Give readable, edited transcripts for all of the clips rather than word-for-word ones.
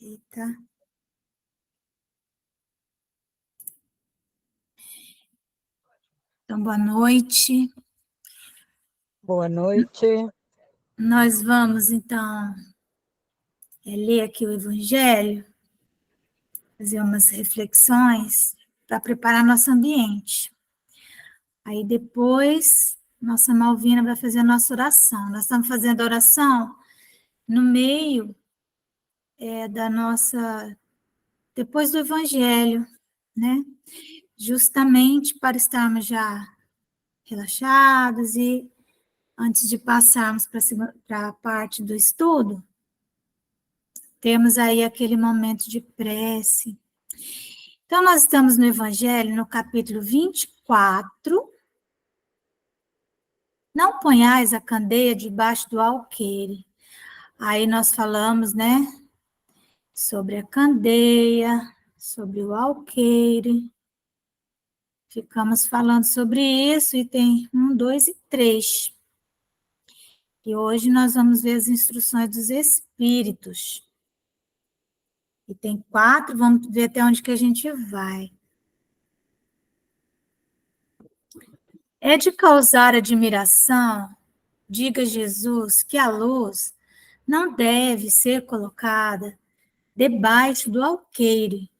Eita. Então, boa noite. Boa noite. Nós vamos, então, ler aqui o Evangelho, fazer umas reflexões para preparar nosso ambiente. Aí depois, nossa Malvina vai fazer a nossa oração. Nós estamos fazendo a oração no meio da nossa... depois do Evangelho, né? Justamente para estarmos já relaxados e antes de passarmos para a parte do estudo, temos aí aquele momento de prece. Então, nós estamos no Evangelho, no capítulo 24. Não ponhais a candeia debaixo do alqueire. Aí nós falamos, né, sobre a candeia, sobre o alqueire. Ficamos falando sobre isso, e tem 1, 2 e 3. E hoje nós vamos ver as instruções dos Espíritos. E tem 4, vamos ver até onde que a gente vai. É de causar admiração, diga Jesus, que a luz não deve ser colocada debaixo do alqueire,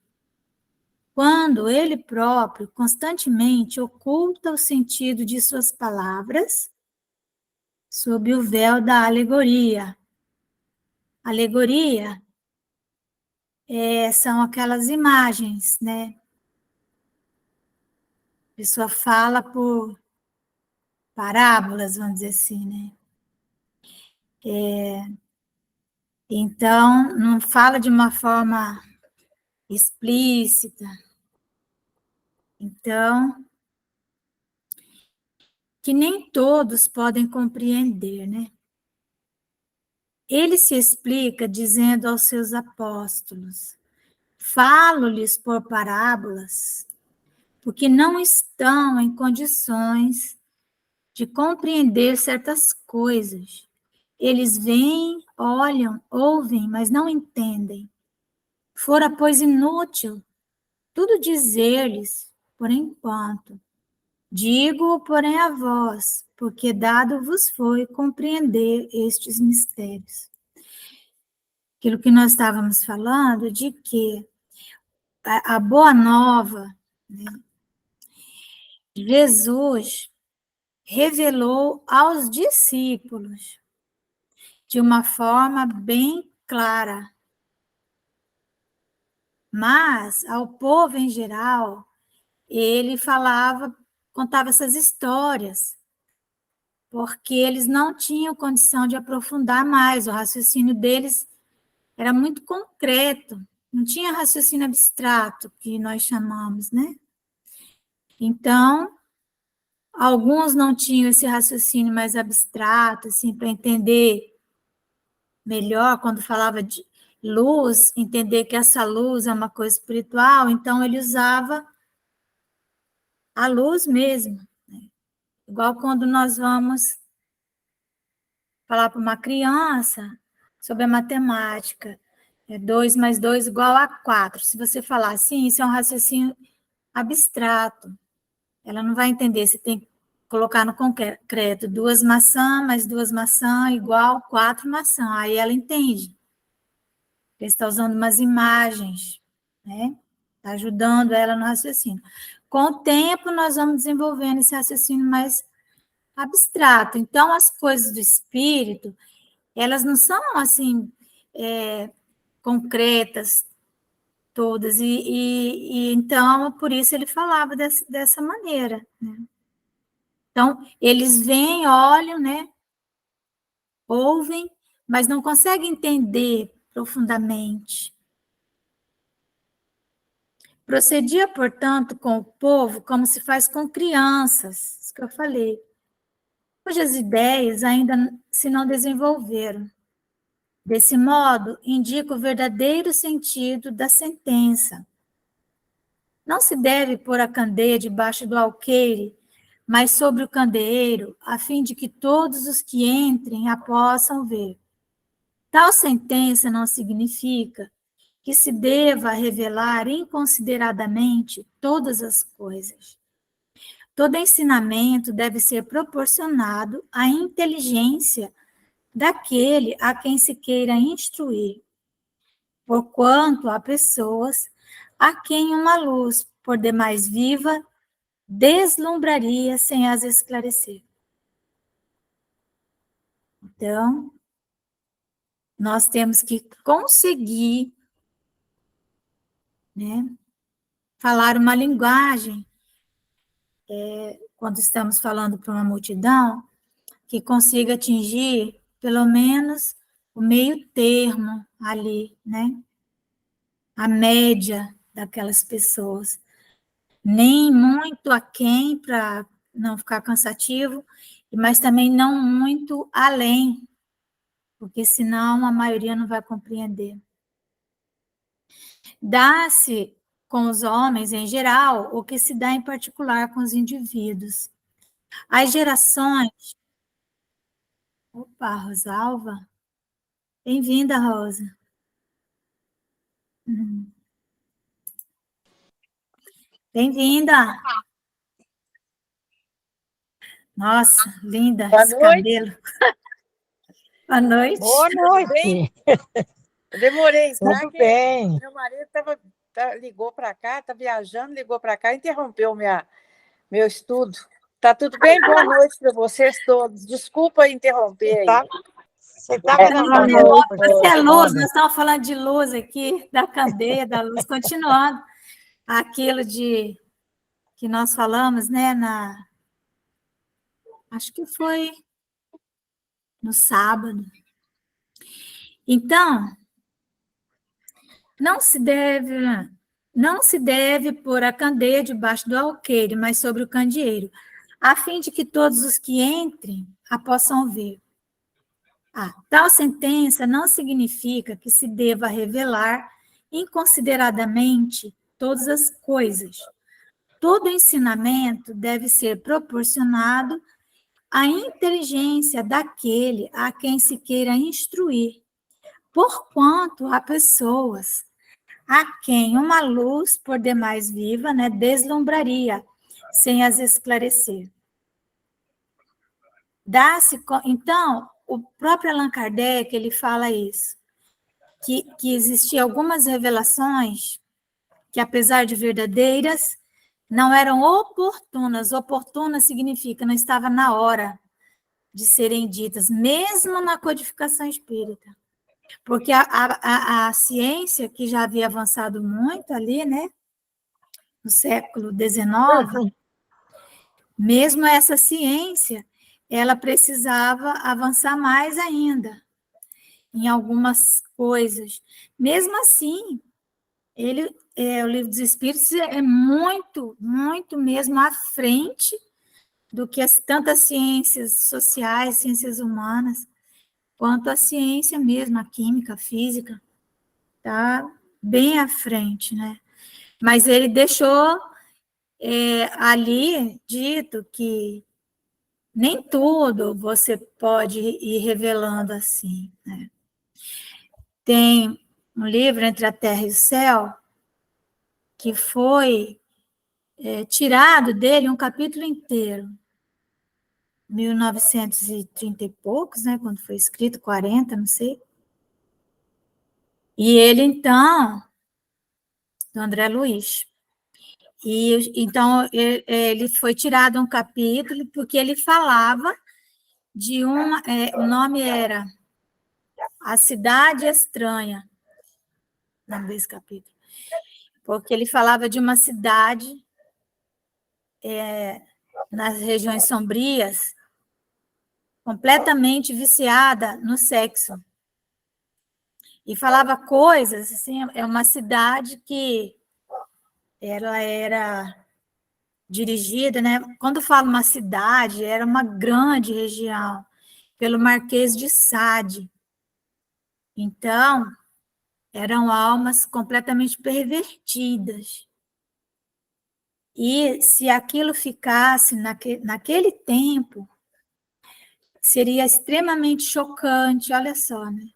quando ele próprio constantemente oculta o sentido de suas palavras sob o véu da alegoria. Alegoria são aquelas imagens, né? A pessoa fala por parábolas, vamos dizer assim, né? Então, não fala de uma forma explícita. Então, que nem todos podem compreender, né? Ele se explica dizendo aos seus apóstolos: falo-lhes por parábolas, porque não estão em condições de compreender certas coisas. Eles veem, olham, ouvem, mas não entendem. Fora, pois, inútil tudo dizer-lhes, por enquanto. Digo, porém, a vós, porque dado vos foi compreender estes mistérios. Aquilo que nós estávamos falando, de que a boa nova, né, Jesus revelou aos discípulos de uma forma bem clara, mas ao povo em geral, ele contava essas histórias, porque eles não tinham condição de aprofundar mais, o raciocínio deles era muito concreto, não tinha raciocínio abstrato, que nós chamamos, né? Então, alguns não tinham esse raciocínio mais abstrato, assim, para entender melhor, quando falava de luz, entender que essa luz é uma coisa espiritual, então ele usava a luz mesmo, né? Igual quando nós vamos falar para uma criança sobre a matemática, 2 mais 2 igual a 4. Se você falar assim, isso é um raciocínio abstrato. Ela não vai entender, você tem que colocar no concreto 2 maçãs mais 2 maçãs igual 4 maçãs. Aí ela entende. Ele está usando umas imagens, né? Está ajudando ela no raciocínio. Com o tempo, nós vamos desenvolvendo esse raciocínio mais abstrato. Então, as coisas do espírito, elas não são assim concretas todas, e então por isso ele falava dessa maneira, né? Então eles veem, olham, né, ouvem, mas não conseguem entender profundamente. Procedia, portanto, com o povo como se faz com crianças, isso que eu falei, cujas ideias ainda se não desenvolveram. Desse modo, indica o verdadeiro sentido da sentença. Não se deve pôr a candeia debaixo do alqueire, mas sobre o candeeiro, a fim de que todos os que entrem a possam ver. Tal sentença não significa que se deva revelar inconsideradamente todas as coisas. Todo ensinamento deve ser proporcionado à inteligência daquele a quem se queira instruir, porquanto há pessoas a quem uma luz, por demais viva, deslumbraria sem as esclarecer. Então, nós temos que conseguir, né, falar uma linguagem, quando estamos falando para uma multidão, que consiga atingir pelo menos o meio termo ali, né? A média daquelas pessoas. Nem muito aquém para não ficar cansativo, mas também não muito além, porque senão a maioria não vai compreender. Dá-se com os homens em geral o que se dá em particular com os indivíduos. As gerações... Opa, Rosalva. Bem-vinda, Rosa. Bem-vinda. Nossa, linda esse cabelo. Boa noite. Boa noite. Eu demorei, tá? Tudo bem. Meu marido ligou para cá, está viajando, ligou para cá, interrompeu meu estudo. Tá tudo bem? Boa noite para vocês todos. Desculpa interromper aí. Você estava na Você é luz, nós estamos falando de luz aqui, da candeia, da luz, continuando aquilo que nós falamos, né, acho que foi no sábado. Então, não se deve pôr a candeia debaixo do alqueire, mas sobre o candeeiro, a fim de que todos os que entrem a possam ver. Tal sentença não significa que se deva revelar inconsideradamente todas as coisas. Todo ensinamento deve ser proporcionado à inteligência daquele a quem se queira instruir, porquanto há pessoas a quem uma luz, por demais viva, né, deslumbraria, sem as esclarecer. Então, o próprio Allan Kardec, ele fala isso, que existiam algumas revelações que, apesar de verdadeiras, não eram oportunas. Oportunas significa não estava na hora de serem ditas, mesmo na codificação espírita. Porque a ciência, que já havia avançado muito ali, né, no século XIX, mesmo essa ciência, ela precisava avançar mais ainda em algumas coisas. Mesmo assim, o Livro dos Espíritos é muito, muito mesmo à frente do que tantas ciências sociais, ciências humanas, quanto a ciência mesmo, a química, a física, está bem à frente, né? Mas ele deixou ali dito que nem tudo você pode ir revelando assim, né? Tem um livro, Entre a Terra e o Céu, que foi tirado dele um capítulo inteiro, 1930 e poucos, né, quando foi escrito, 40, não sei. E ele, então, do André Luiz. Então, ele foi tirado um capítulo porque ele falava de o nome era A Cidade Estranha, o nome desse capítulo, porque ele falava de uma cidade nas regiões sombrias, completamente viciada no sexo. E falava coisas, assim, é uma cidade que ela era dirigida, né? Quando falo uma cidade, era uma grande região, pelo Marquês de Sade. Então, eram almas completamente pervertidas. E se aquilo ficasse naquele tempo, seria extremamente chocante, olha só, né?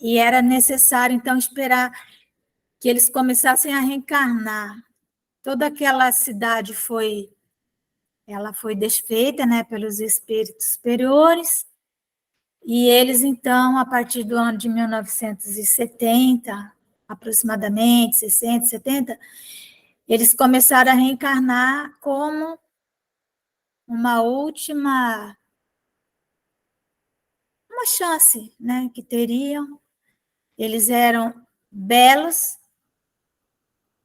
E era necessário, então, esperar que eles começassem a reencarnar. Toda aquela cidade foi desfeita, né, pelos espíritos superiores, e eles, então, a partir do ano de 1970, aproximadamente, 60, 70, eles começaram a reencarnar como uma última chance, né, que teriam. Eles eram belos,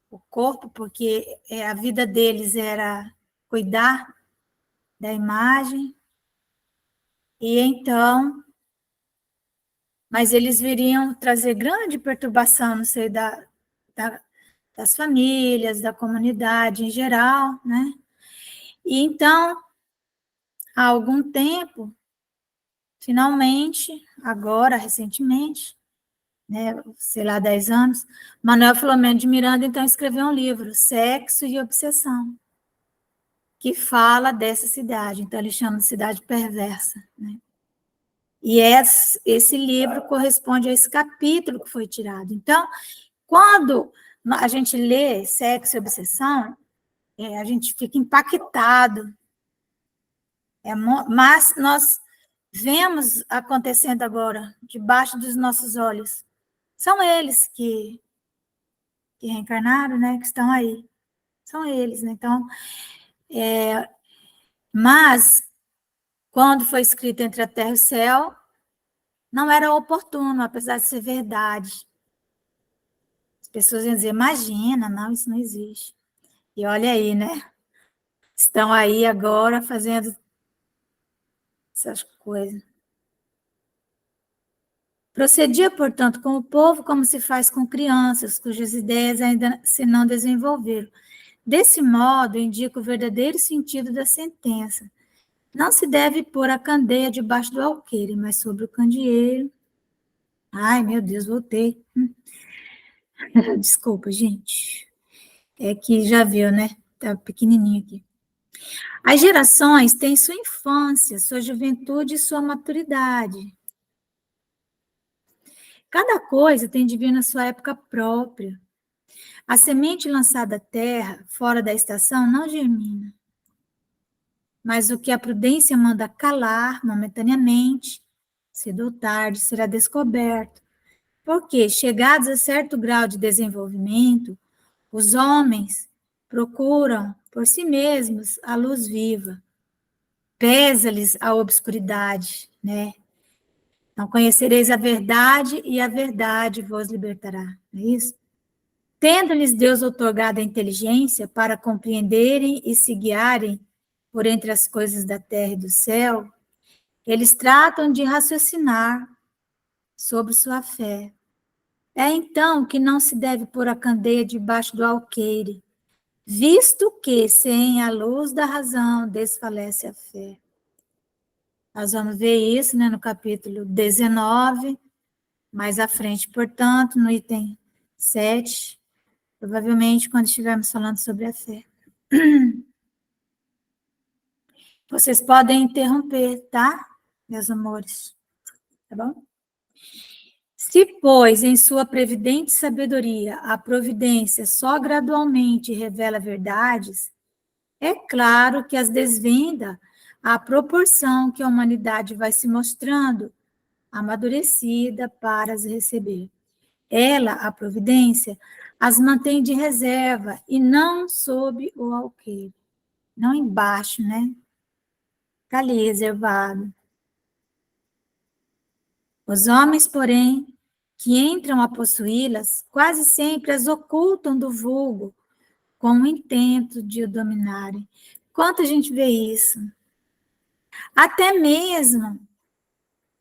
o corpo, porque a vida deles era cuidar da imagem, e então, mas eles viriam trazer grande perturbação no seio das famílias, da comunidade em geral, né? E então, há algum tempo, finalmente, agora, recentemente, né, sei lá, 10 anos, Manuel Filomeno de Miranda, então, escreveu um livro, Sexo e Obsessão, que fala dessa cidade, então ele chama de cidade perversa, né? E esse livro corresponde a esse capítulo que foi tirado. Então, quando a gente lê Sexo e Obsessão, a gente fica impactado, mas nós vemos acontecendo agora, debaixo dos nossos olhos. São eles que reencarnaram, né, que estão aí. São eles, né? Então, mas, quando foi escrito Entre a Terra e o Céu, não era oportuno, apesar de ser verdade. As pessoas iam dizer, imagina, não, isso não existe. E olha aí, né? Estão aí agora fazendo essas coisas. Procedia, portanto, com o povo como se faz com crianças, cujas ideias ainda se não desenvolveram. Desse modo, indica o verdadeiro sentido da sentença. Não se deve pôr a candeia debaixo do alqueire, mas sobre o candeeiro. Ai, meu Deus, voltei. Desculpa, gente. É que já viu, né? Tá pequenininho aqui. As gerações têm sua infância, sua juventude e sua maturidade. Cada coisa tem de vir na sua época própria. A semente lançada à terra, fora da estação, não germina. Mas o que a prudência manda calar momentaneamente, cedo ou tarde, será descoberto. Porque, chegados a certo grau de desenvolvimento, os homens procuram por si mesmos a luz viva. Pesa-lhes a obscuridade, né? Então, conhecereis a verdade e a verdade vos libertará. Não é isso? Tendo-lhes Deus outorgado a inteligência para compreenderem e se guiarem por entre as coisas da terra e do céu, eles tratam de raciocinar sobre sua fé. É então que não se deve pôr a candeia debaixo do alqueire, visto que, sem a luz da razão, desfalece a fé. Nós vamos ver isso, né, no capítulo 19, mais à frente, portanto, no item 7, provavelmente quando estivermos falando sobre a fé. Vocês podem interromper, tá, meus amores? Tá bom? Se, pois, em sua previdente sabedoria, a providência só gradualmente revela verdades, é claro que as desvenda à proporção que a humanidade vai se mostrando amadurecida para as receber. Ela, a providência, as mantém de reserva e não sob o alqueire, não embaixo, né? Está ali reservado. Os homens, porém, que entram a possuí-las, quase sempre as ocultam do vulgo, com o intento de o dominarem. Quanto a gente vê isso? Até mesmo,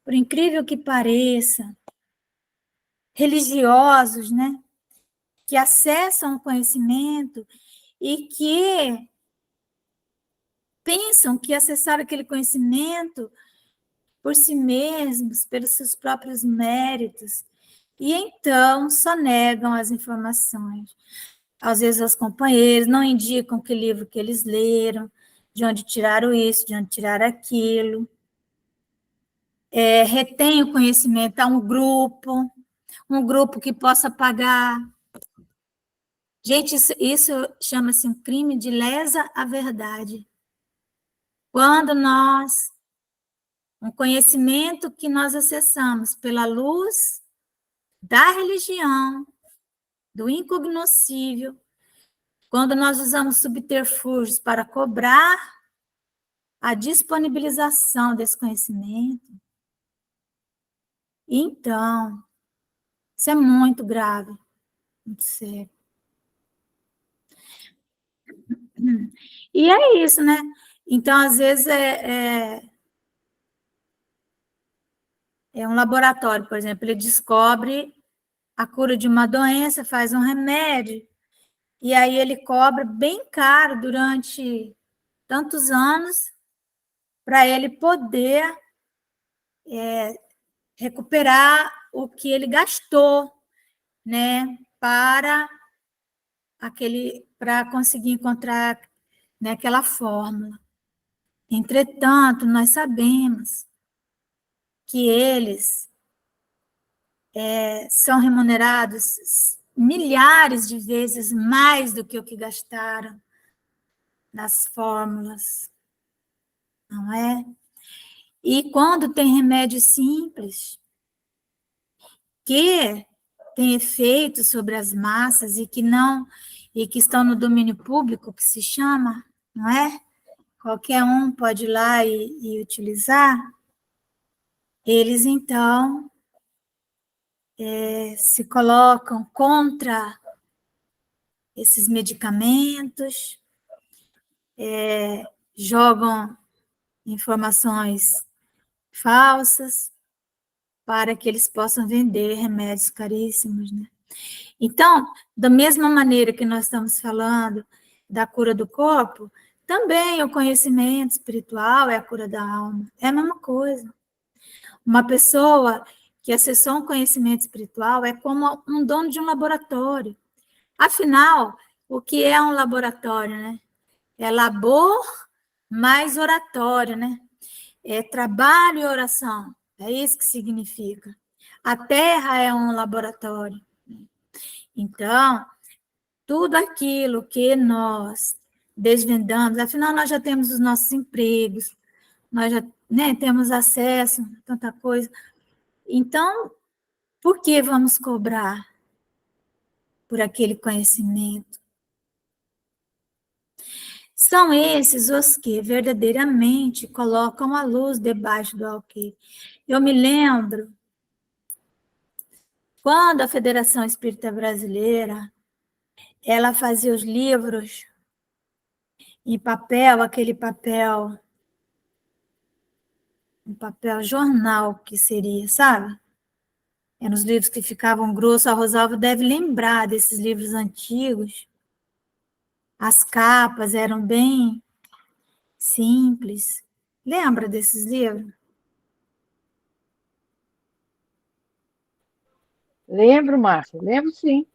por incrível que pareça, religiosos, né, que acessam o conhecimento e que pensam que acessaram aquele conhecimento por si mesmos, pelos seus próprios méritos, e então só negam as informações. Às vezes os companheiros não indicam que livro que eles leram, de onde tiraram isso, de onde tiraram aquilo. Retém o conhecimento a um grupo, um grupo que possa pagar. Gente, isso chama-se um crime de lesa à verdade. Quando um conhecimento que nós acessamos pela luz da religião, do incognoscível, quando nós usamos subterfúgios para cobrar a disponibilização desse conhecimento, então, isso é muito grave, muito sério. E é isso, né? Então, às vezes, é um laboratório, por exemplo, ele descobre a cura de uma doença, faz um remédio, e aí ele cobra bem caro durante tantos anos para ele poder recuperar o que ele gastou, né, para conseguir encontrar, né, aquela fórmula. Entretanto, nós sabemos que eles são remunerados milhares de vezes mais do que o que gastaram nas fórmulas, não é? E quando tem remédio simples, que tem efeito sobre as massas e que estão no domínio público, que se chama, não é? Qualquer um pode ir lá e utilizar. Eles, então, se colocam contra esses medicamentos, jogam informações falsas para que eles possam vender remédios caríssimos, né? Então, da mesma maneira que nós estamos falando da cura do corpo, também o conhecimento espiritual é a cura da alma. É a mesma coisa. Uma pessoa que acessou um conhecimento espiritual é como um dono de um laboratório. Afinal, o que é um laboratório, né? É labor mais oratório, né? É trabalho e oração. É isso que significa. A Terra é um laboratório. Então, tudo aquilo que nós desvendamos, afinal, nós já temos os nossos empregos, nós já, né, temos acesso a tanta coisa. Então, por que vamos cobrar por aquele conhecimento? São esses os que verdadeiramente colocam a luz debaixo do alqueire. Eu me lembro quando a Federação Espírita Brasileira ela fazia os livros em papel, aquele papel, um papel jornal que seria, sabe? Eram os livros que ficavam grossos. A Rosalva deve lembrar desses livros antigos. As capas eram bem simples. Lembra desses livros? Lembro, Márcia, lembro sim.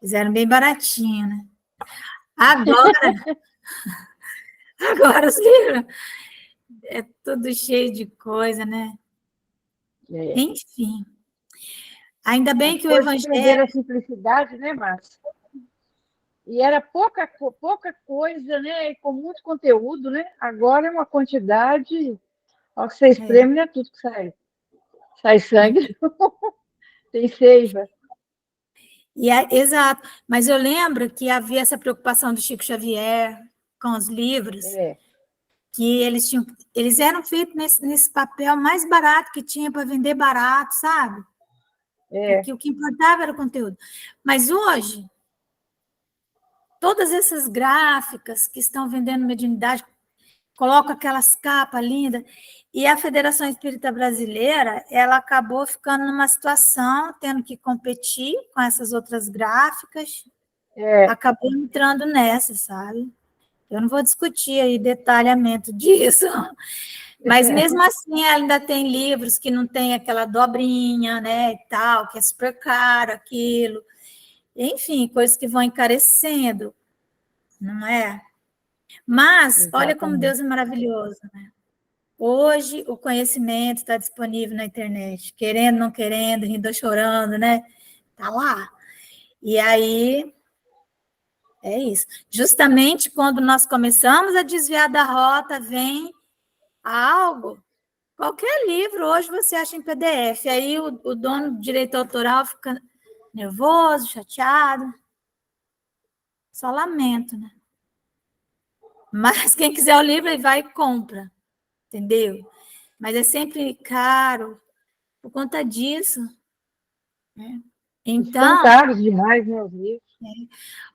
Eles eram bem baratinhos, né? Agora os livros é tudo cheio de coisa, né? Enfim. Ainda bem que o Evangelho... perderam a simplicidade, né, Márcia? E era pouca coisa, né? E com muito conteúdo, né? Agora é uma quantidade... Ó, que você espreme, não é tudo que sai. Sai sangue, tem seiva. Exato. Mas eu lembro que havia essa preocupação do Chico Xavier com os livros, que eles eram feitos nesse papel mais barato que tinha para vender barato, sabe? Porque o que importava era o conteúdo. Mas hoje, todas essas gráficas que estão vendendo mediunidade, colocam aquelas capas lindas, e a Federação Espírita Brasileira, ela acabou ficando numa situação, tendo que competir com essas outras gráficas, acabou entrando nessa, sabe? Eu não vou discutir aí detalhamento disso, mas mesmo assim ainda tem livros que não tem aquela dobrinha, né, e tal, que é super caro aquilo. Enfim, coisas que vão encarecendo, não é? Mas, olha como Deus é maravilhoso, né? Hoje, o conhecimento está disponível na internet, querendo, não querendo, rindo ou chorando, né? Está lá. E aí, é isso. Justamente quando nós começamos a desviar da rota, vem algo. Qualquer livro hoje você acha em PDF. Aí o dono do direito autoral fica nervoso, chateado. Só lamento, né? Mas quem quiser o livro, ele vai e compra. Entendeu? Mas é sempre caro por conta disso. Né? Estão Então, caros demais, né, os livros.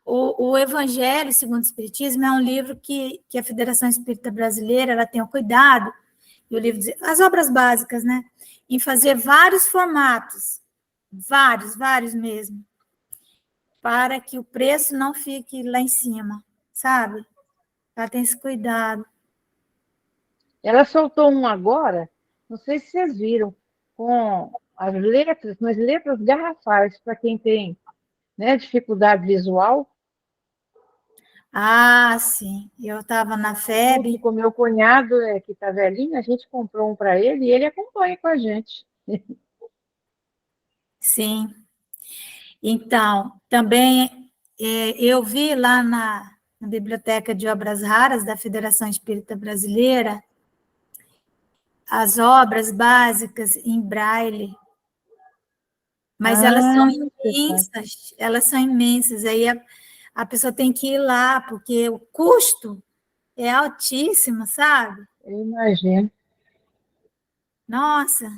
o Evangelho segundo o Espiritismo é um livro que a Federação Espírita Brasileira ela tem o cuidado, e o livro as obras básicas, né? Em fazer vários formatos, vários mesmo, para que o preço não fique lá em cima, sabe? Ela tem esse cuidado. Ela soltou um agora, não sei se vocês viram, com as letras, mas letras garrafais, para quem tem, né, dificuldade visual. Ah, sim. Eu estava na Junto FEB. com meu cunhado, que está velhinho, a gente comprou um para ele e ele acompanha com a gente. Sim. Então, também eu vi lá na Biblioteca de Obras Raras da Federação Espírita Brasileira as obras básicas em braille, mas Ah, você sabe. elas são imensas, aí a pessoa tem que ir lá, porque o custo é altíssimo, sabe? Eu imagino. Nossa,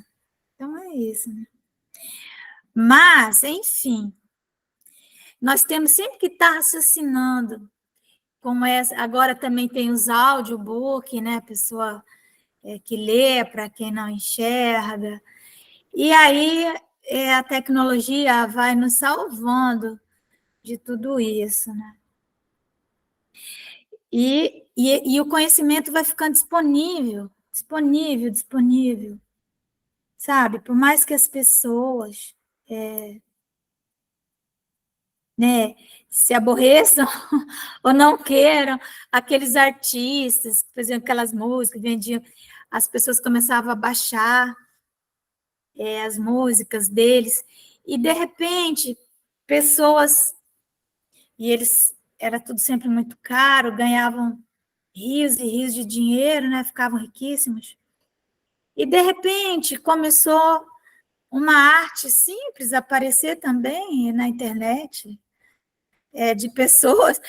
então é isso, né? Mas, enfim, nós temos sempre que estar raciocinando, como agora também tem os audiobook, né? A pessoa que lê para quem não enxerga. E aí a tecnologia vai nos salvando de tudo isso, né? E o conhecimento vai ficando disponível, sabe? Por mais que as pessoas né, se aborreçam ou não queiram, aqueles artistas, por exemplo, aquelas músicas que vendiam, as pessoas começavam a baixar as músicas deles, e de repente, pessoas, e eles, era tudo sempre muito caro, ganhavam rios e rios de dinheiro, né, ficavam riquíssimos, e de repente começou uma arte simples a aparecer também na internet, de pessoas,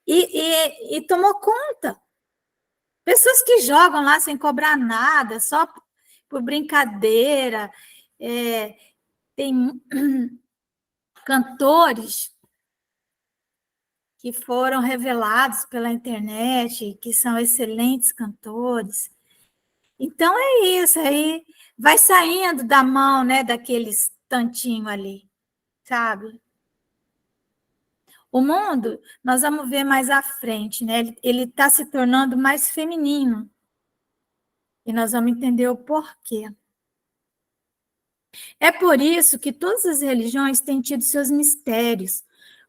e tomou conta. Pessoas que jogam lá sem cobrar nada, só por brincadeira. Tem cantores que foram revelados pela internet, que são excelentes cantores. Então é isso, aí vai saindo da mão, né, daqueles tantinho ali, sabe? O mundo, nós vamos ver mais à frente, né? Ele está se tornando mais feminino. E nós vamos entender o porquê. É por isso que todas as religiões têm tido seus mistérios,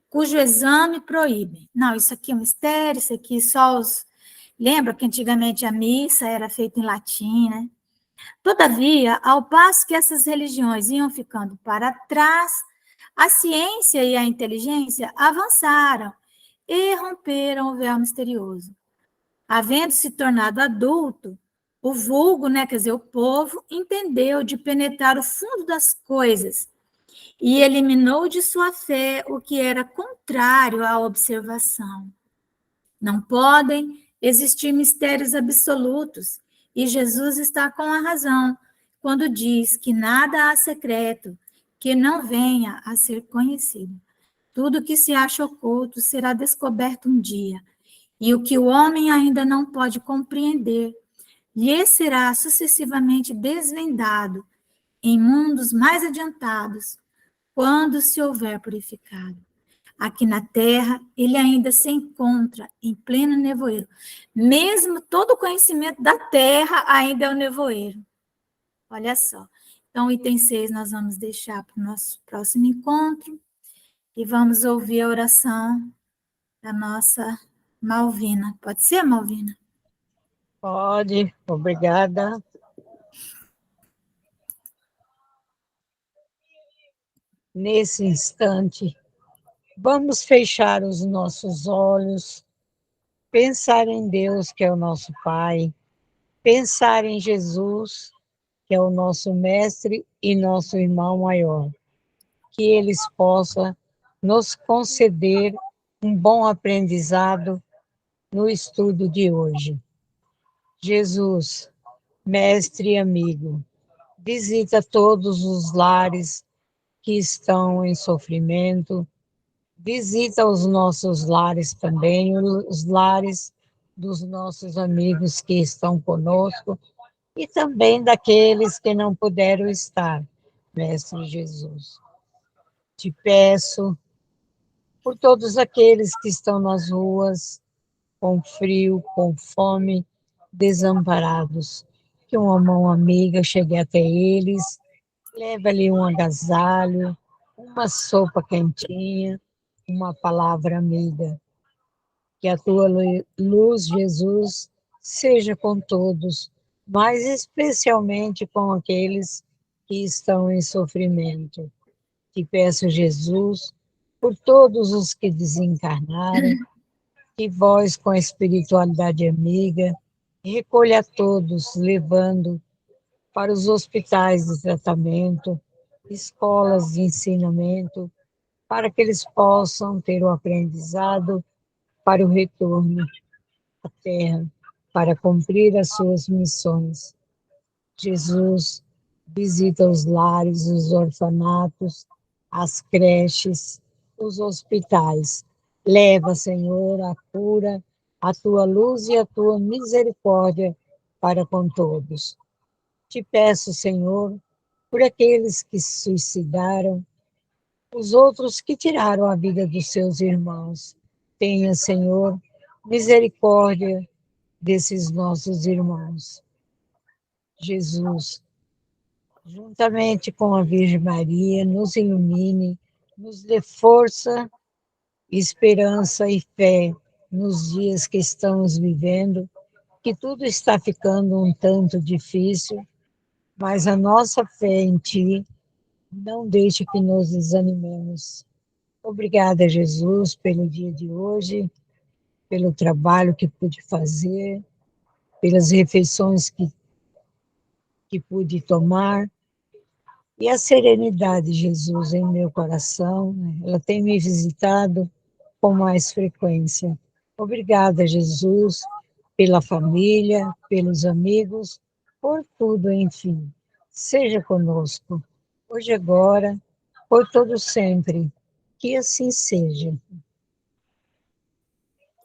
cujo exame proíbe. Não, isso aqui é um mistério, isso aqui só os... Lembra que antigamente a missa era feita em latim, né? Todavia, ao passo que essas religiões iam ficando para trás, a ciência e a inteligência avançaram e romperam o véu misterioso. Havendo se tornado adulto, o vulgo, né, quer dizer, o povo, entendeu de penetrar o fundo das coisas e eliminou de sua fé o que era contrário à observação. Não podem existir mistérios absolutos, e Jesus está com a razão quando diz que nada há secreto que não venha a ser conhecido. Tudo que se acha oculto será descoberto um dia, e o que o homem ainda não pode compreender lhe será sucessivamente desvendado em mundos mais adiantados, quando se houver purificado. Aqui na Terra, ele ainda se encontra em pleno nevoeiro. Mesmo todo o conhecimento da Terra ainda é o nevoeiro. Olha só. Então, o item 6 nós vamos deixar para o nosso próximo encontro e vamos ouvir a oração da nossa Malvina. Pode ser, Malvina? Pode, obrigada. Nesse instante, vamos fechar os nossos olhos, pensar em Deus, que é o nosso Pai, pensar em Jesus, que é o nosso mestre e nosso irmão maior, que eles possam nos conceder um bom aprendizado no estudo de hoje. Jesus, mestre e amigo, visita todos os lares que estão em sofrimento, visita os nossos lares também, os lares dos nossos amigos que estão conosco e também daqueles que não puderam estar, Mestre Jesus. Te peço por todos aqueles que estão nas ruas, com frio, com fome, desamparados, que uma mão amiga chegue até eles, leve-lhe um agasalho, uma sopa quentinha, uma palavra amiga. Que a tua luz, Jesus, seja com todos, mas especialmente com aqueles que estão em sofrimento. Te peço, Jesus, por todos os que desencarnaram, que vós, com a espiritualidade amiga, recolha a todos, levando para os hospitais de tratamento, escolas de ensinamento, para que eles possam ter o aprendizado para o retorno à Terra, para cumprir as suas missões. Jesus visita os lares, os orfanatos, as creches, os hospitais. Leva, Senhor, a cura, a tua luz e a tua misericórdia para com todos. Te peço, Senhor, por aqueles que se suicidaram, os outros que tiraram a vida dos seus irmãos. Tenha, Senhor, misericórdia desses nossos irmãos. Jesus, juntamente com a Virgem Maria, nos ilumine, nos dê força, esperança e fé nos dias que estamos vivendo, que tudo está ficando um tanto difícil, mas a nossa fé em Ti não deixe que nos desanimemos. Obrigada, Jesus, pelo dia de hoje, pelo trabalho que pude fazer, pelas refeições que pude tomar, e a serenidade, Jesus, em meu coração, ela tem me visitado com mais frequência. Obrigada, Jesus, pela família, pelos amigos, por tudo, enfim. Seja conosco, hoje e agora, por todo sempre. Que assim seja.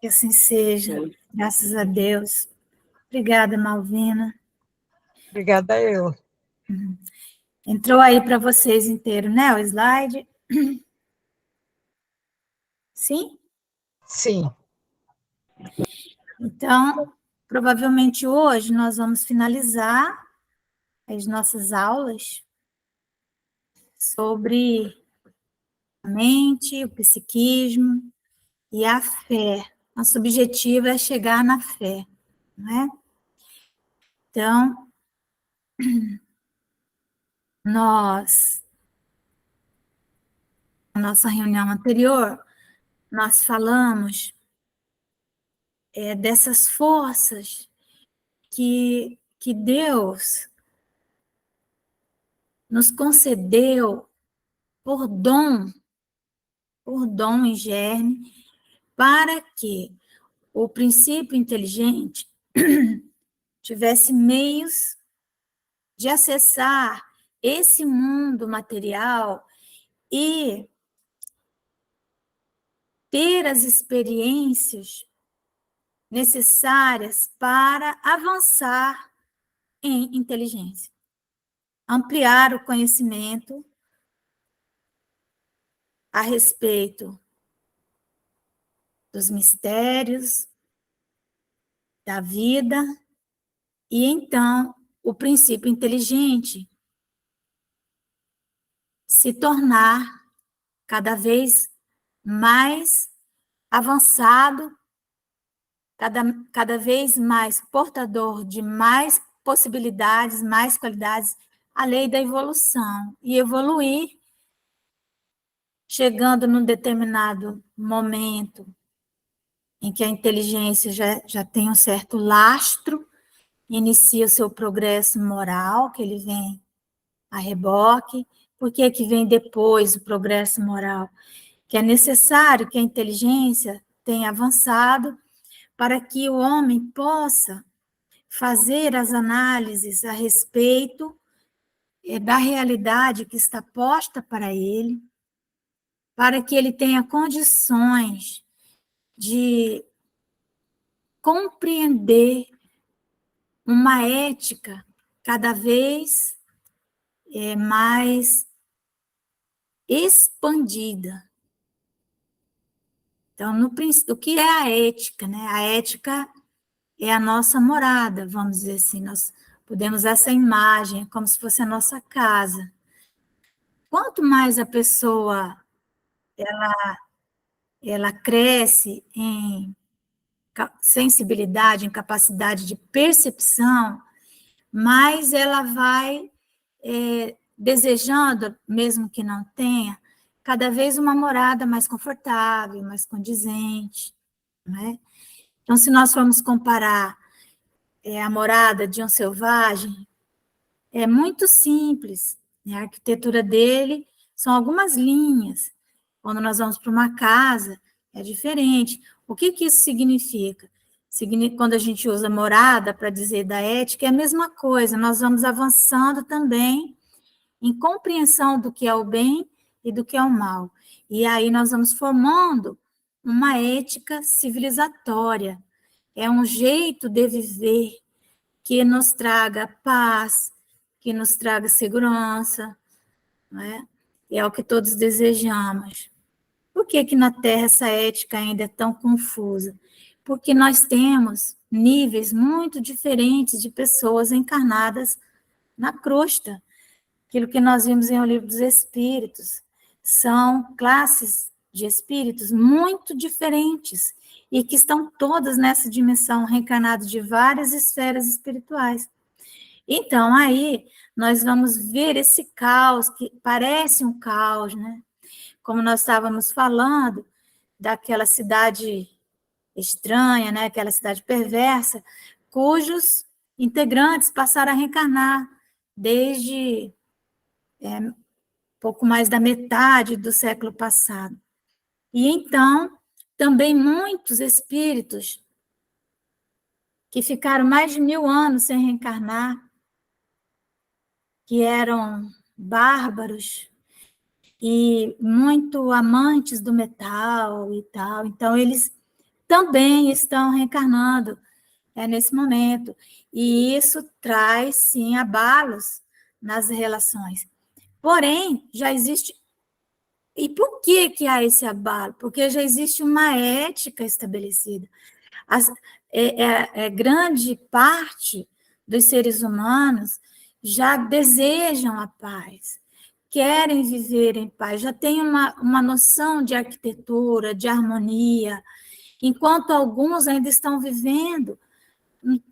Que assim seja, graças a Deus. Obrigada, Malvina. Obrigada eu. Entrou aí para vocês inteiro, né, o slide? Sim? Sim. Então, provavelmente hoje nós vamos finalizar as nossas aulas sobre a mente, o psiquismo e a fé. Nosso objetivo é chegar na fé, não é? Então, na nossa reunião anterior, nós falamos dessas forças que Deus nos concedeu por dom em germe, para que o princípio inteligente tivesse meios de acessar esse mundo material e ter as experiências necessárias para avançar em inteligência, ampliar o conhecimento a respeito dos mistérios da vida, e então o princípio inteligente se tornar cada vez mais avançado, cada vez mais portador de mais possibilidades, mais qualidades, a lei da evolução. E evoluir, chegando num determinado momento em que a inteligência já tem um certo lastro, inicia o seu progresso moral, que ele vem a reboque. Por que vem depois o progresso moral? Que é necessário que a inteligência tenha avançado para que o homem possa fazer as análises a respeito da realidade que está posta para ele, para que ele tenha condições de compreender uma ética cada vez mais expandida. Então, o que é a ética, né? A ética é a nossa morada, vamos dizer assim. Nós podemos usar essa imagem como se fosse a nossa casa. Quanto mais a pessoa ela cresce em sensibilidade, em capacidade de percepção, mais ela vai desejando, mesmo que não tenha, cada vez uma morada mais confortável, mais condizente, né? Então, se nós formos comparar a morada de um selvagem, é muito simples, né? A arquitetura dele são algumas linhas. Quando nós vamos para uma casa, é diferente. O que isso significa? Quando a gente usa morada para dizer da ética, é a mesma coisa. Nós vamos avançando também em compreensão do que é o bem e do que é o mal. E aí nós vamos formando uma ética civilizatória. É um jeito de viver que nos traga paz, que nos traga segurança, não é? É o que todos desejamos. Por que na Terra essa ética ainda é tão confusa? Porque nós temos níveis muito diferentes de pessoas encarnadas na crosta. Aquilo que nós vimos em O Livro dos Espíritos. São classes de espíritos muito diferentes e que estão todas nessa dimensão, reencarnadas de várias esferas espirituais. Então, aí, nós vamos ver esse caos, que parece um caos, né? Como nós estávamos falando, daquela cidade estranha, né? Aquela cidade perversa, cujos integrantes passaram a reencarnar desde pouco mais da metade do século passado. E então, também muitos espíritos que ficaram mais de 1000 anos sem reencarnar, que eram bárbaros e muito amantes do metal e tal. Então, eles também estão reencarnando nesse momento. E isso traz, sim, abalos nas relações. Porém, já existe... E por que há esse abalo? Porque já existe uma ética estabelecida. Grande parte dos seres humanos já desejam a paz, querem viver em paz, já têm uma noção de arquitetura, de harmonia, enquanto alguns ainda estão vivendo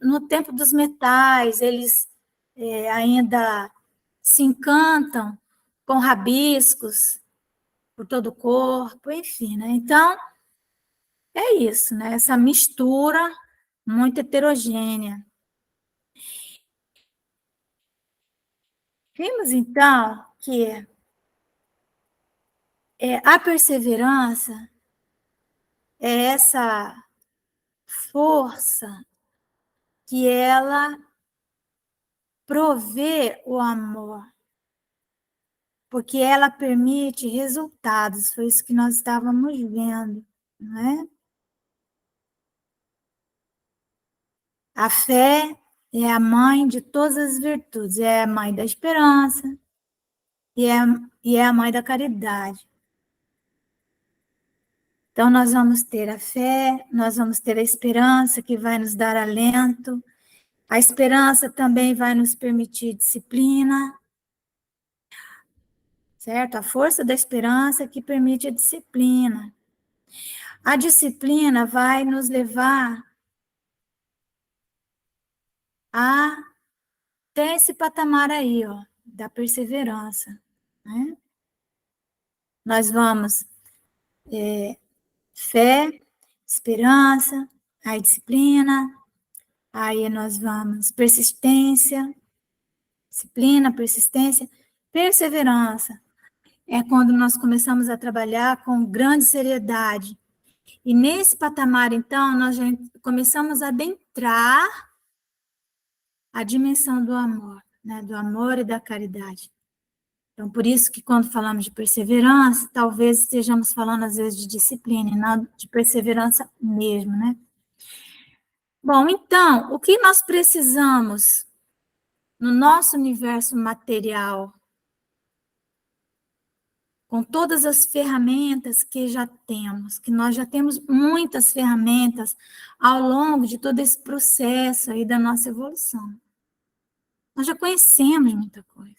no tempo dos metais, eles ainda se encantam com rabiscos por todo o corpo, enfim, né? Então, é isso, né? Essa mistura muito heterogênea. Vimos, então, que a perseverança é essa força que ela provê o amor, porque ela permite resultados, foi isso que nós estávamos vendo, não é? A fé é a mãe de todas as virtudes, é a mãe da esperança e é a mãe da caridade. Então, nós vamos ter a fé, nós vamos ter a esperança, que vai nos dar alento. A esperança também vai nos permitir disciplina, certo? A força da esperança que permite a disciplina. A disciplina vai nos levar até esse patamar aí, ó, da perseverança, né? Nós vamos fé, esperança, aí disciplina, aí nós vamos persistência, disciplina, persistência, perseverança. É quando nós começamos a trabalhar com grande seriedade. E nesse patamar, então, nós já começamos a adentrar a dimensão do amor, né? Do amor e da caridade. Então, por isso que quando falamos de perseverança, talvez estejamos falando, às vezes, de disciplina, e não de perseverança mesmo, né? Bom, então, o que nós precisamos no nosso universo material, com todas as ferramentas que já temos, que nós já temos muitas ferramentas ao longo de todo esse processo aí da nossa evolução. Nós já conhecemos muita coisa.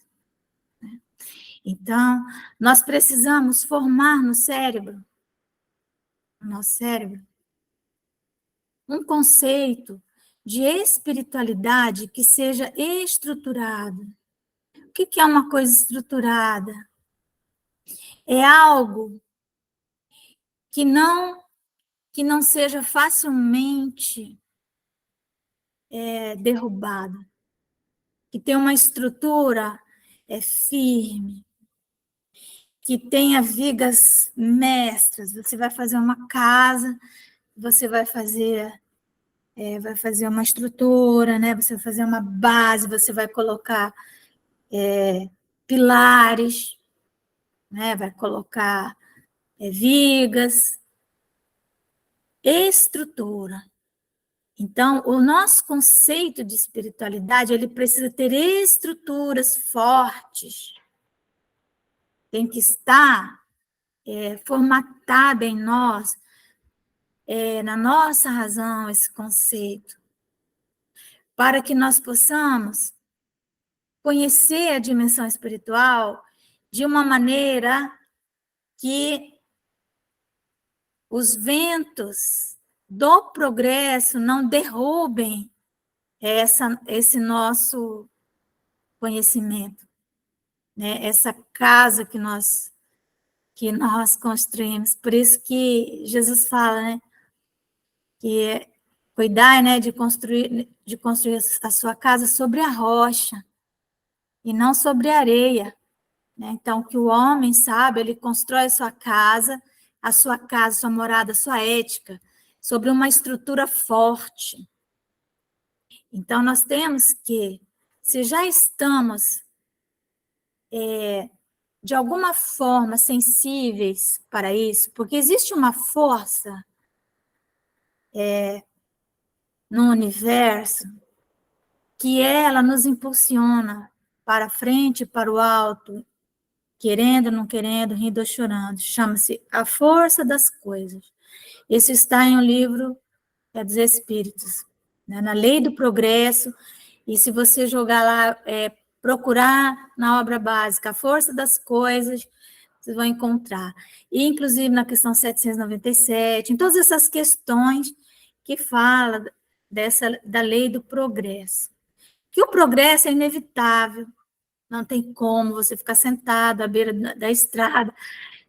Então, nós precisamos formar no nosso cérebro, um conceito de espiritualidade que seja estruturado. O que é uma coisa estruturada? É algo que não seja facilmente derrubado, que tem uma estrutura firme, que tenha vigas mestras. Você vai fazer uma casa, você vai fazer uma estrutura, né? Você vai fazer uma base, você vai colocar pilares, né? Vai colocar vigas, estrutura. Então, o nosso conceito de espiritualidade, ele precisa ter estruturas fortes. Tem que estar formatado em nós, na nossa razão, esse conceito, para que nós possamos conhecer a dimensão espiritual de uma maneira que os ventos do progresso não derrubem esse nosso conhecimento, né? Essa casa que nós construímos. Por isso que Jesus fala, né? Que cuidar, né, de construir a sua casa sobre a rocha e não sobre a areia, né? Então, que o homem, sabe, ele constrói a sua casa, sua morada, a sua ética, sobre uma estrutura forte. Então, nós temos que, se já estamos, de alguma forma, sensíveis para isso, porque existe uma força no universo que ela nos impulsiona para frente, para o alto, querendo, não querendo, rindo ou chorando. Chama-se A Força das Coisas. Isso está em um livro dos Espíritos, né, na Lei do Progresso, e se você jogar lá, procurar na obra básica A Força das Coisas, vocês vão encontrar. E, inclusive, na questão 797, em todas essas questões que fala da Lei do Progresso. Que o progresso é inevitável, não tem como você ficar sentado à beira da estrada,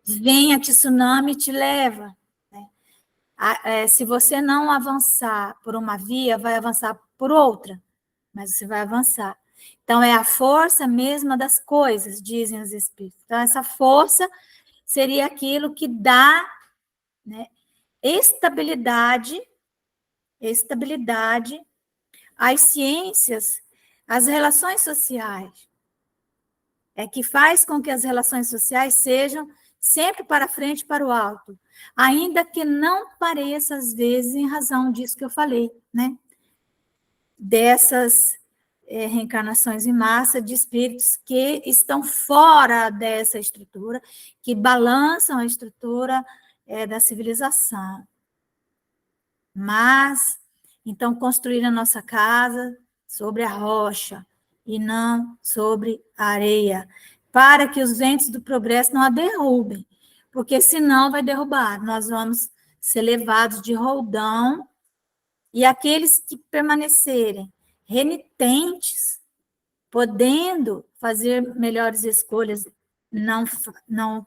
vem a tsunami e te leva. Né? Se você não avançar por uma via, vai avançar por outra, mas você vai avançar. Então, é a força mesma das coisas, dizem os espíritos. Então, essa força seria aquilo que dá, né, estabilidade às ciências, às relações sociais. Que faz com que as relações sociais sejam sempre para frente e para o alto, ainda que não pareça, às vezes, em razão disso que eu falei, né? Dessas reencarnações em massa de espíritos que estão fora dessa estrutura, que balançam a estrutura da civilização. Mas, então, construir a nossa casa sobre a rocha e não sobre a areia, para que os ventos do progresso não a derrubem, porque senão vai derrubar, nós vamos ser levados de roldão, e aqueles que permanecerem renitentes, podendo fazer melhores escolhas, não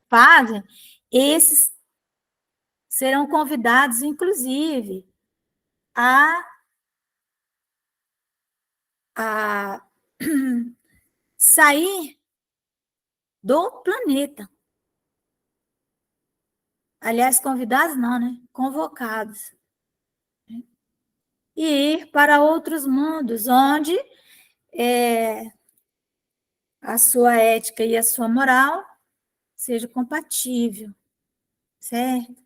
fazem, esses serão convidados, inclusive, a sair do planeta. Aliás, convidados não, né? Convocados. E ir para outros mundos, onde a sua ética e a sua moral seja compatível, certo?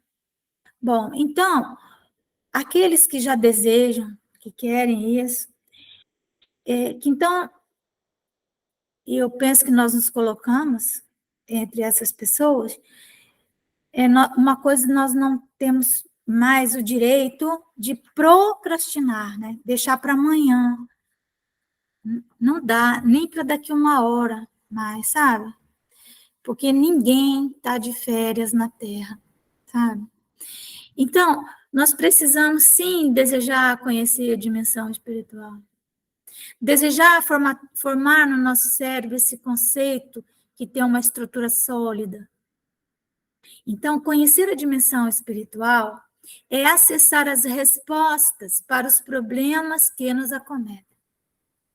Bom, então, aqueles que já desejam, que querem isso, que então, eu penso que nós nos colocamos entre essas pessoas, uma coisa nós não temos mais o direito de procrastinar, né? Deixar para amanhã. Não dá, nem para daqui uma hora mais, sabe? Porque ninguém está de férias na Terra, sabe? Então, nós precisamos, sim, desejar conhecer a dimensão espiritual. Desejar formar no nosso cérebro esse conceito que tem uma estrutura sólida. Então, conhecer a dimensão espiritual é acessar as respostas para os problemas que nos acometem.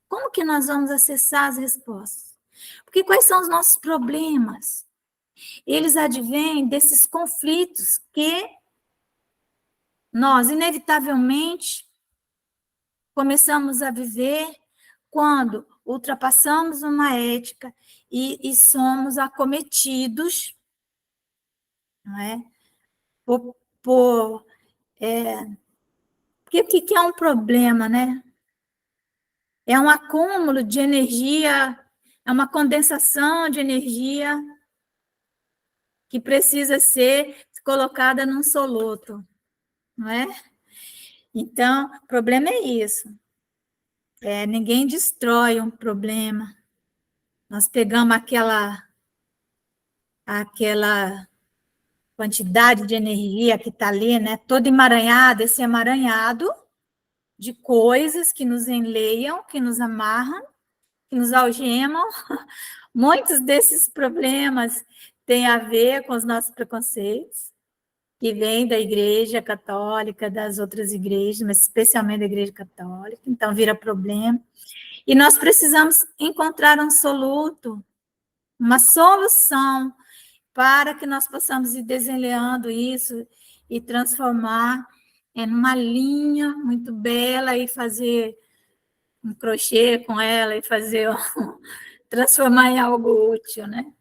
Como que nós vamos acessar as respostas? Porque quais são os nossos problemas? Eles advêm desses conflitos que nós, inevitavelmente, começamos a viver quando ultrapassamos uma ética e somos acometidos, não é? Porque o que é um problema, né? É um acúmulo de energia, é uma condensação de energia que precisa ser colocada num soluto, não é? Então, o problema é isso. Ninguém destrói um problema. Nós pegamos aquela quantidade de energia que está ali, né? Todo emaranhado, esse emaranhado de coisas que nos enleiam, que nos amarram, que nos algemam. Muitos desses problemas têm a ver com os nossos preconceitos, que vêm da Igreja Católica, das outras igrejas, mas especialmente da Igreja Católica, então vira problema. E nós precisamos encontrar um soluto, uma solução, para que nós possamos ir desenhando isso e transformar em uma linha muito bela e fazer um crochê com ela e transformar em algo útil, né?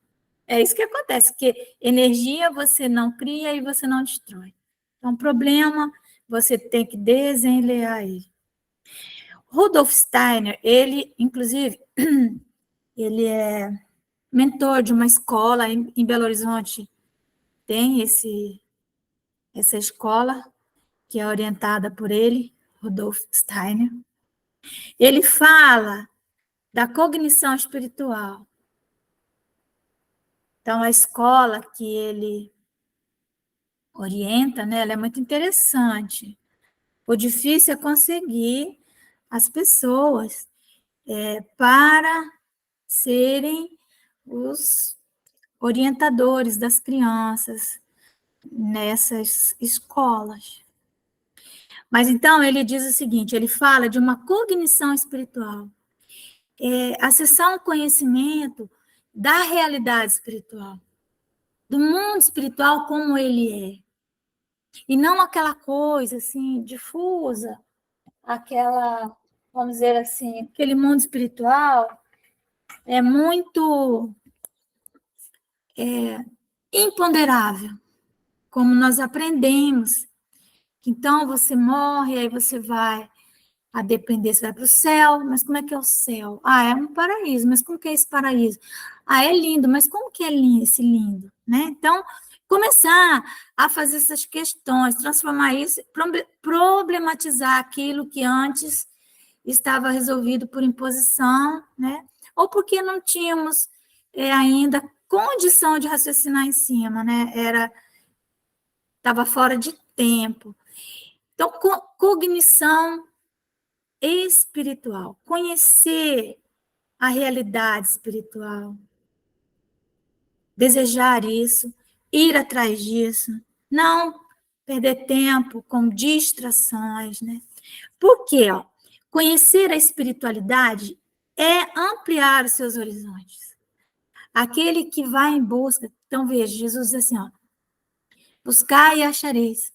É isso que acontece, que energia você não cria e você não destrói. Então, problema, você tem que desenlear ele. Rudolf Steiner, ele, inclusive, ele é mentor de uma escola em Belo Horizonte. Tem essa escola que é orientada por ele, Rudolf Steiner. Ele fala da cognição espiritual. Então, a escola que ele orienta, né, ela é muito interessante. O difícil é conseguir as pessoas para serem os orientadores das crianças nessas escolas. Mas então ele diz o seguinte, ele fala de uma cognição espiritual, acessar um conhecimento da realidade espiritual, do mundo espiritual como ele é. E não aquela coisa assim, difusa, aquela, vamos dizer assim, aquele mundo espiritual é muito imponderável, como nós aprendemos. Então, você morre, aí você vai, a depender, você vai para o céu, mas como é que é o céu? É um paraíso, mas como que é esse paraíso? É lindo, mas como que é lindo, esse lindo? Né? Então, começar a fazer essas questões, transformar isso, problematizar aquilo que antes estava resolvido por imposição, né? Ou porque não tínhamos ainda condição de raciocinar em cima, né? Estava fora de tempo. Então, cognição espiritual, conhecer a realidade espiritual, desejar isso, ir atrás disso, não perder tempo com distrações, né? Por quê? Ó? Conhecer a espiritualidade é ampliar os seus horizontes. Aquele que vai em busca, então veja, Jesus diz assim, ó, buscai e achareis,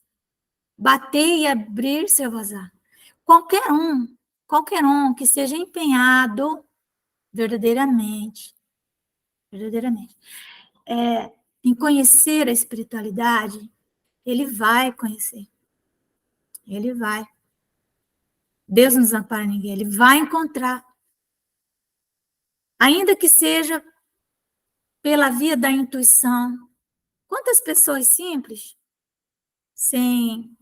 batei e abrir se vos-á. Qualquer um que seja empenhado verdadeiramente, em conhecer a espiritualidade, ele vai conhecer. Ele vai. Deus não desampara ninguém, ele vai encontrar. Ainda que seja pela via da intuição. Quantas pessoas simples, sem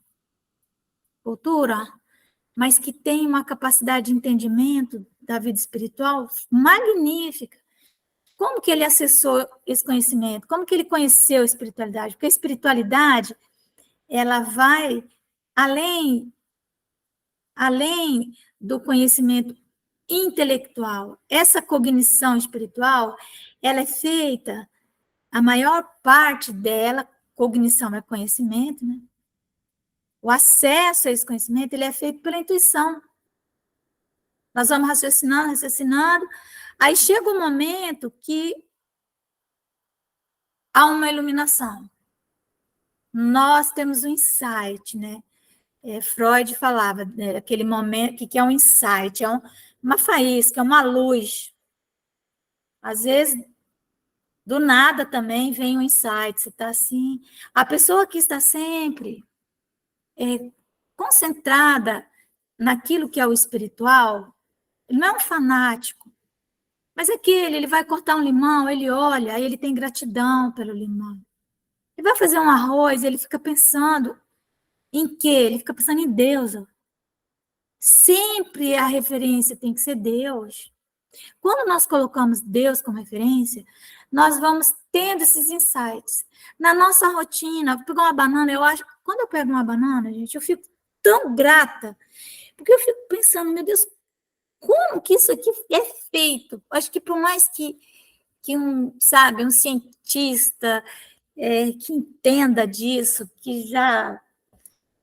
cultura, mas que têm uma capacidade de entendimento da vida espiritual magnífica. Como que ele acessou esse conhecimento? Como que ele conheceu a espiritualidade? Porque a espiritualidade, ela vai além do conhecimento intelectual. Essa cognição espiritual, ela é feita, a maior parte dela, cognição é conhecimento, né? O acesso a esse conhecimento, ele é feito pela intuição. Nós vamos raciocinando, aí chega um momento que há uma iluminação. Nós temos um insight, né? Freud falava, né, aquele momento, que é um insight, uma faísca, é uma luz. Às vezes, do nada também vem um insight, você está assim. A pessoa que está sempre concentrada naquilo que é o espiritual, ele não é um fanático, mas é aquele, ele vai cortar um limão, ele olha, aí ele tem gratidão pelo limão. Ele vai fazer um arroz, ele fica pensando em quê? Ele fica pensando em Deus. Ó. Sempre a referência tem que ser Deus. Quando nós colocamos Deus como referência, nós vamos tendo esses insights. Na nossa rotina, pegar uma banana, quando eu pego uma banana, gente, eu fico tão grata, porque eu fico pensando, meu Deus, como que isso aqui é feito? Acho que por mais que um cientista que entenda disso, que já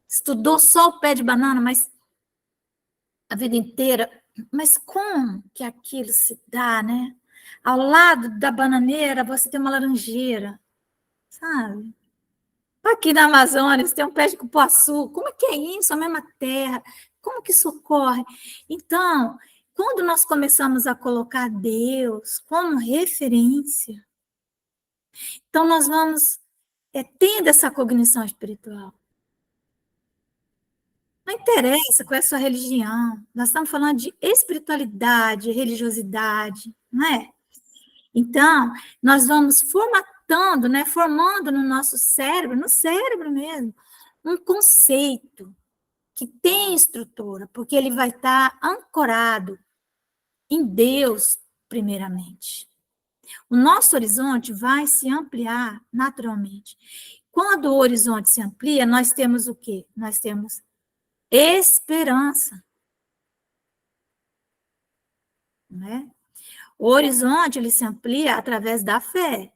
estudou só o pé de banana, mas a vida inteira, mas como que aquilo se dá, né? Ao lado da bananeira, você tem uma laranjeira, sabe? Aqui na Amazônia, você tem um pé de cupuaçu. Como é que é isso? A mesma terra. Como que isso ocorre? Então, quando nós começamos a colocar Deus como referência, então nós vamos tendo essa cognição espiritual. Não interessa qual é a sua religião. Nós estamos falando de espiritualidade, religiosidade, não é? Então, nós vamos formatando, né, formando no nosso cérebro, no cérebro mesmo, um conceito que tem estrutura, porque ele vai estar ancorado em Deus, primeiramente. O nosso horizonte vai se ampliar naturalmente. Quando o horizonte se amplia, nós temos o quê? Nós temos esperança. Né? O horizonte ele se amplia através da fé.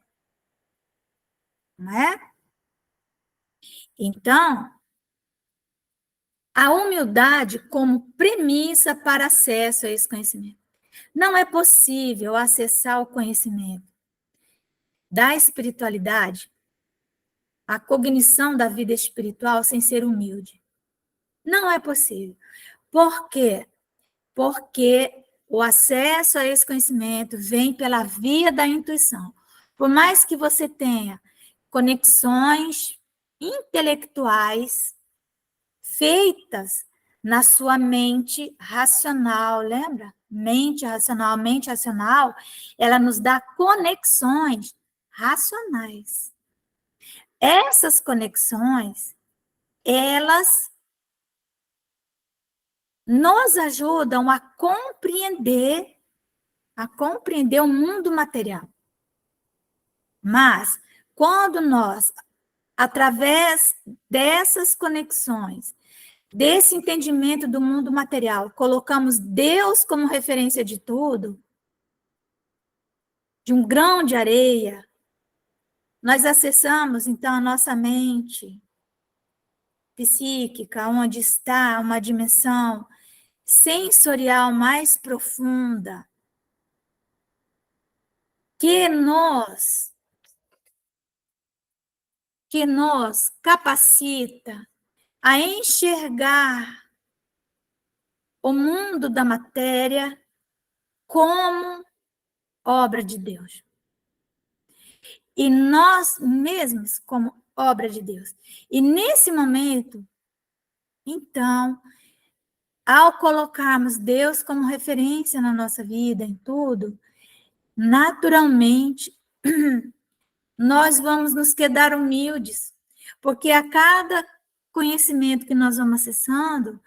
Né? Então, a humildade como premissa para acesso a esse conhecimento. Não é possível acessar o conhecimento da espiritualidade, a cognição da vida espiritual sem ser humilde. Não é possível. Por quê? Porque o acesso a esse conhecimento vem pela via da intuição. Por mais que você tenha conexões intelectuais feitas na sua mente racional, lembra? Mente racional, ela nos dá conexões racionais. Essas conexões, elas nos ajudam a compreender o mundo material. Mas, quando nós, através dessas conexões, desse entendimento do mundo material, colocamos Deus como referência de tudo, de um grão de areia, nós acessamos, então, a nossa mente psíquica, onde está uma dimensão sensorial mais profunda, que nos capacita a enxergar o mundo da matéria como obra de Deus. E nós mesmos como obra de Deus. E nesse momento, então, ao colocarmos Deus como referência na nossa vida, em tudo, naturalmente, nós vamos nos quedar humildes, porque a cada conhecimento que nós vamos acessando,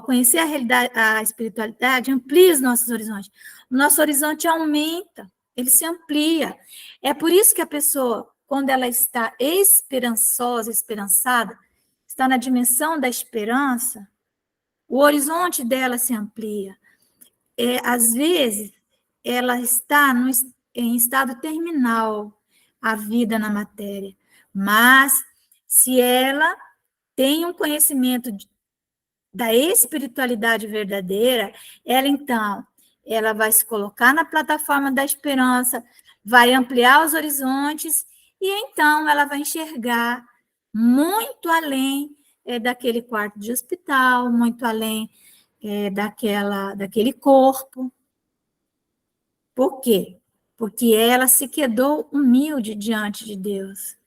conhecer a realidade, a espiritualidade, amplia os nossos horizontes. O nosso horizonte aumenta, ele se amplia. É por isso que a pessoa, quando ela está esperançosa, esperançada, está na dimensão da esperança, o horizonte dela se amplia. Às vezes, ela está em estado terminal, a vida na matéria. Mas, se ela tem um conhecimento da espiritualidade verdadeira, ela vai se colocar na plataforma da esperança, vai ampliar os horizontes, e então ela vai enxergar muito além daquele quarto de hospital, muito além daquele corpo. Por quê? Porque ela se quedou humilde diante de Deus.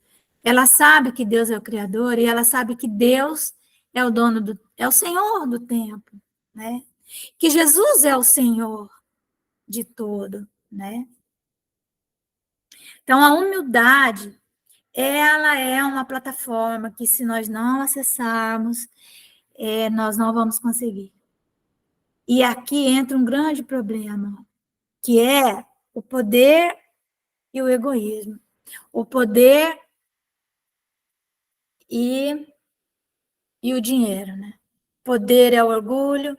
Ela sabe que Deus é o Criador e ela sabe que Deus é é o Senhor do tempo, né? Que Jesus é o Senhor de tudo, né? Então, a humildade, ela é uma plataforma que, se nós não acessarmos, nós não vamos conseguir. E aqui entra um grande problema, que é o poder e o egoísmo. O poder e o dinheiro, né? Poder é o orgulho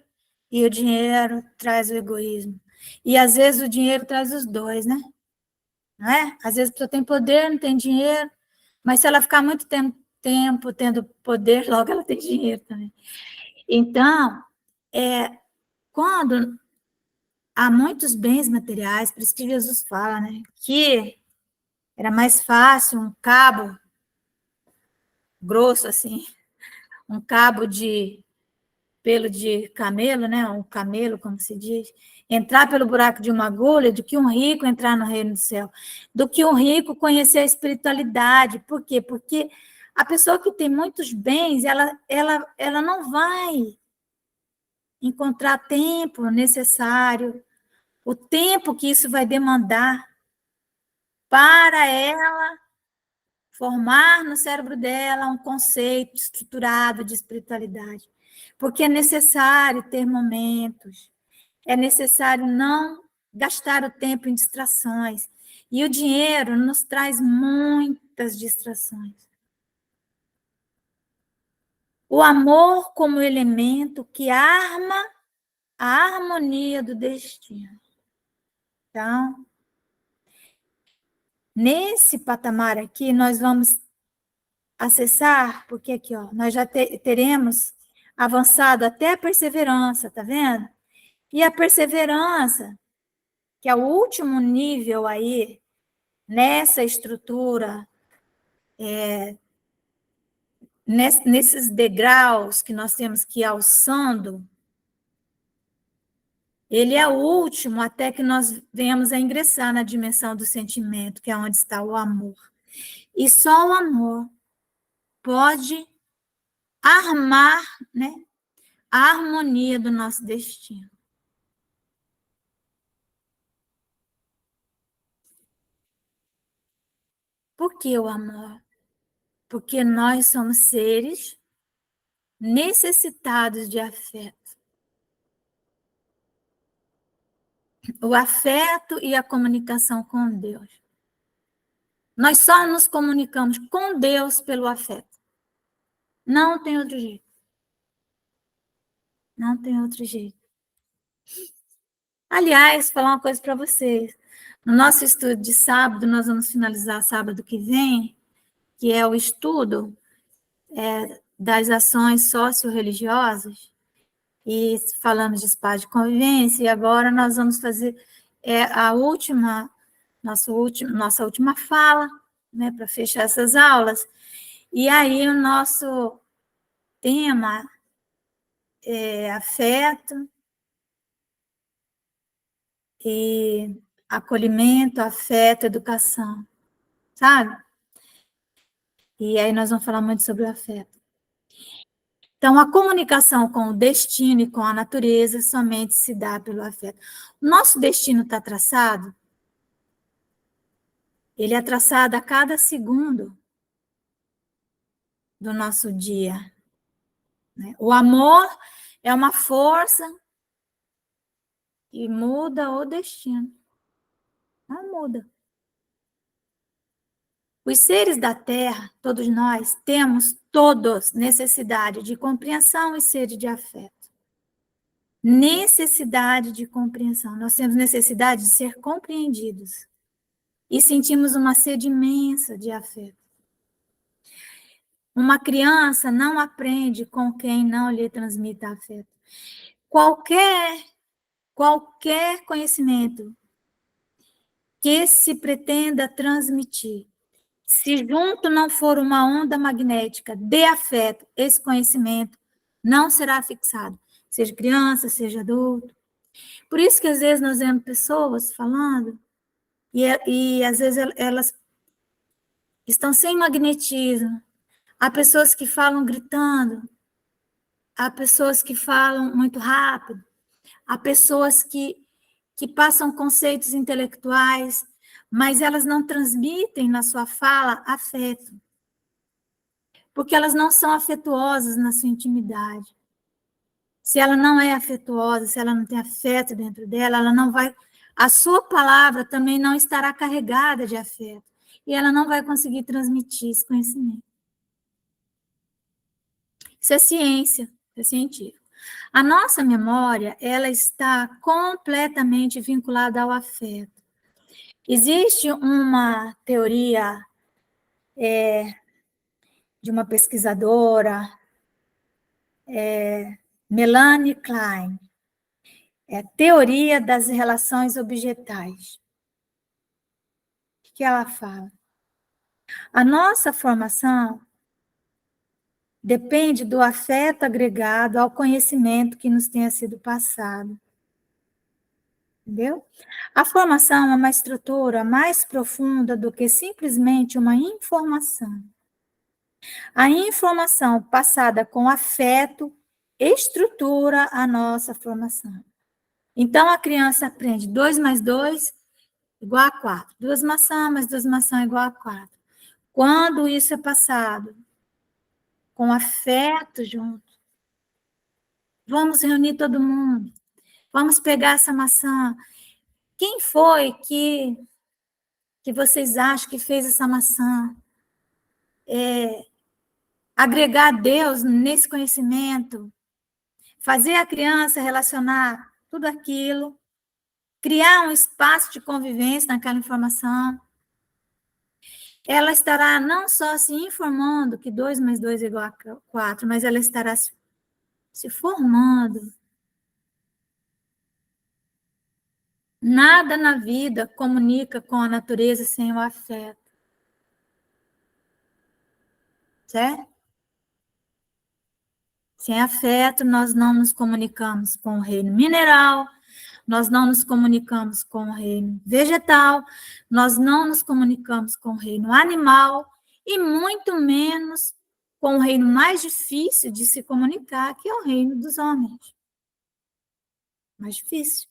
e o dinheiro traz o egoísmo. E às vezes o dinheiro traz os dois, né? Não é? Às vezes a pessoa tem poder, não tem dinheiro, mas se ela ficar muito tempo tendo poder, logo ela tem dinheiro também. Então, quando há muitos bens materiais, por isso que Jesus fala, né? Que era mais fácil um cabo grosso assim, um cabo de pelo de camelo, né? Um camelo, como se diz, entrar pelo buraco de uma agulha, do que um rico entrar no reino do céu, do que um rico conhecer a espiritualidade. Por quê? Porque a pessoa que tem muitos bens, ela não vai encontrar tempo necessário, o tempo que isso vai demandar para ela formar no cérebro dela um conceito estruturado de espiritualidade. Porque é necessário ter momentos, é necessário não gastar o tempo em distrações. E o dinheiro nos traz muitas distrações. O amor como elemento que arma a harmonia do destino. Então, nesse patamar aqui, nós vamos acessar, porque aqui, ó, nós já teremos avançado até a perseverança, tá vendo? E a perseverança, que é o último nível aí, nessa estrutura, nesses degraus que nós temos que ir alçando, ele é o último até que nós venhamos a ingressar na dimensão do sentimento, que é onde está o amor. E só o amor pode armar, né, a harmonia do nosso destino. Por que o amor? Porque nós somos seres necessitados de afeto. O afeto e a comunicação com Deus. Nós só nos comunicamos com Deus pelo afeto. Não tem outro jeito. Não tem outro jeito. Aliás, falar uma coisa para vocês. No nosso estudo de sábado, nós vamos finalizar sábado que vem, que é o estudo das ações socio-religiosas, e falamos de espaço de convivência, e agora nós vamos fazer nossa última fala, né, para fechar essas aulas. E aí o nosso tema é afeto e acolhimento, afeto, educação, sabe? E aí nós vamos falar muito sobre o afeto. Então, a comunicação com o destino e com a natureza somente se dá pelo afeto. O nosso destino está traçado? Ele é traçado a cada segundo do nosso dia. O amor é uma força que muda o destino. Não muda. Os seres da Terra, todos nós, temos todos necessidade de compreensão e sede de afeto. Necessidade de compreensão. Nós temos necessidade de ser compreendidos. E sentimos uma sede imensa de afeto. Uma criança não aprende com quem não lhe transmita afeto. Qualquer conhecimento que se pretenda transmitir, se junto não for uma onda magnética de afeto, esse conhecimento não será fixado, seja criança, seja adulto. Por isso que às vezes nós vemos pessoas falando e às vezes elas estão sem magnetismo. Há pessoas que falam gritando, há pessoas que falam muito rápido, há pessoas que passam conceitos intelectuais, mas elas não transmitem na sua fala afeto, porque elas não são afetuosas na sua intimidade. Se ela não é afetuosa, se ela não tem afeto dentro dela, ela não vai, a sua palavra também não estará carregada de afeto, e ela não vai conseguir transmitir esse conhecimento. Isso é ciência, é científico. A nossa memória, ela está completamente vinculada ao afeto. Existe uma teoria de uma pesquisadora, Melanie Klein, teoria das relações objetais. O que ela fala? A nossa formação depende do afeto agregado ao conhecimento que nos tenha sido passado. Entendeu? A formação é uma estrutura mais profunda do que simplesmente uma informação. A informação passada com afeto estrutura a nossa formação. Então, a criança aprende 2 mais 2 igual a 4. 2 maçãs mais 2 maçãs igual a 4. Quando isso é passado com afeto junto, vamos reunir todo mundo, vamos pegar essa maçã. Quem foi que vocês acham que fez essa maçã? Agregar Deus nesse conhecimento, fazer a criança relacionar tudo aquilo, criar um espaço de convivência naquela informação. Ela estará não só se informando que 2 mais 2 é igual a 4, mas ela estará se formando. Nada na vida comunica com a natureza sem o afeto. Certo? Sem afeto, nós não nos comunicamos com o reino mineral, nós não nos comunicamos com o reino vegetal, nós não nos comunicamos com o reino animal e muito menos com o reino mais difícil de se comunicar, que é o reino dos homens. Mais difícil.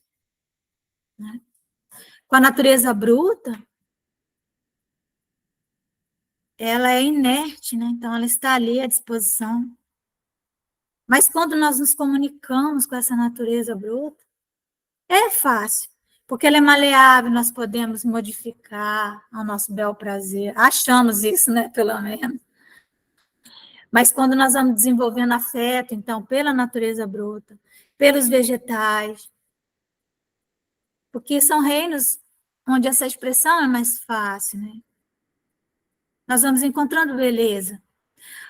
Né? Com a natureza bruta, ela é inerte, né? Então ela está ali à disposição. Mas quando nós nos comunicamos com essa natureza bruta, é fácil, porque ela é maleável, nós podemos modificar ao nosso bel prazer. Achamos isso, né, pelo menos. Mas quando nós vamos desenvolvendo afeto, então, pela natureza bruta, pelos vegetais, porque são reinos onde essa expressão é mais fácil, né? Nós vamos encontrando beleza.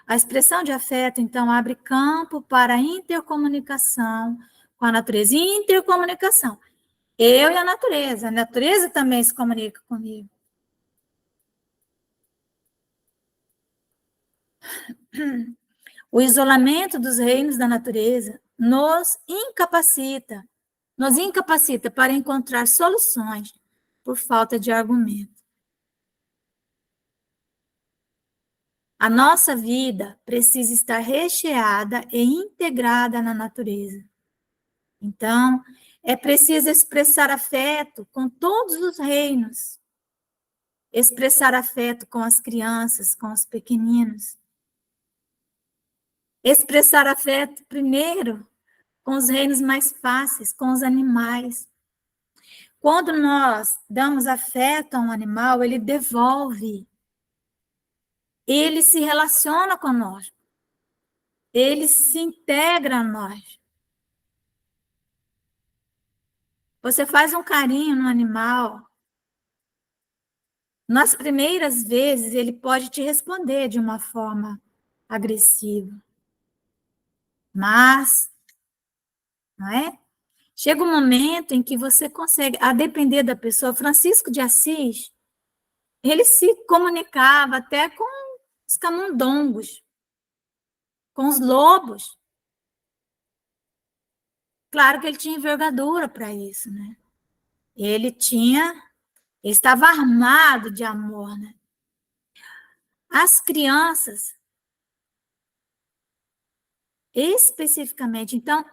A expressão de afeto, então, abre campo para a intercomunicação com a natureza. Intercomunicação. Eu e a natureza também se comunica comigo. O isolamento dos reinos da natureza nos incapacita para encontrar soluções por falta de argumento. A nossa vida precisa estar recheada e integrada na natureza. Então, é preciso expressar afeto com todos os reinos. Expressar afeto com as crianças, com os pequeninos. Expressar afeto primeiro com os reinos mais fáceis, com os animais. Quando nós damos afeto a um animal, ele devolve. Ele se relaciona conosco. Ele se integra a nós. Você faz um carinho no animal. Nas primeiras vezes, ele pode te responder de uma forma agressiva. Mas, não é? Chega um momento em que você consegue, a depender da pessoa. Francisco de Assis, ele se comunicava até com os camundongos, com os lobos. Claro que ele tinha envergadura para isso, né? Ele estava armado de amor, né? As crianças, especificamente, então,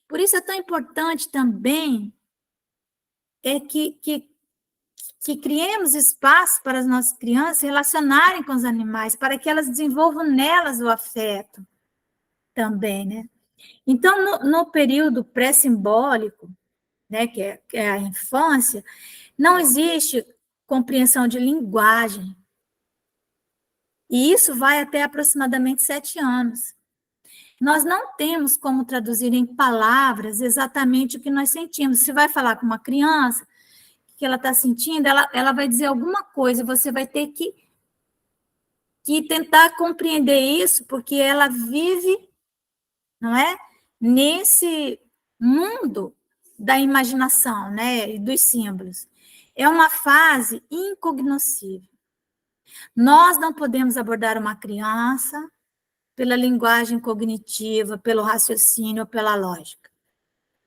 por isso é tão importante também que criemos espaço para as nossas crianças se relacionarem com os animais, para que elas desenvolvam nelas o afeto também, né? Então, no período pré-simbólico, né, que é a infância, não existe compreensão de linguagem. E isso vai até aproximadamente 7 anos. Nós não temos como traduzir em palavras exatamente o que nós sentimos. Você vai falar com uma criança, o que ela está sentindo, ela vai dizer alguma coisa, você vai ter que tentar compreender isso, porque ela vive, não é? Nesse mundo da imaginação, né? E dos símbolos. É uma fase incognoscível. Nós não podemos abordar uma criança pela linguagem cognitiva, pelo raciocínio, pela lógica.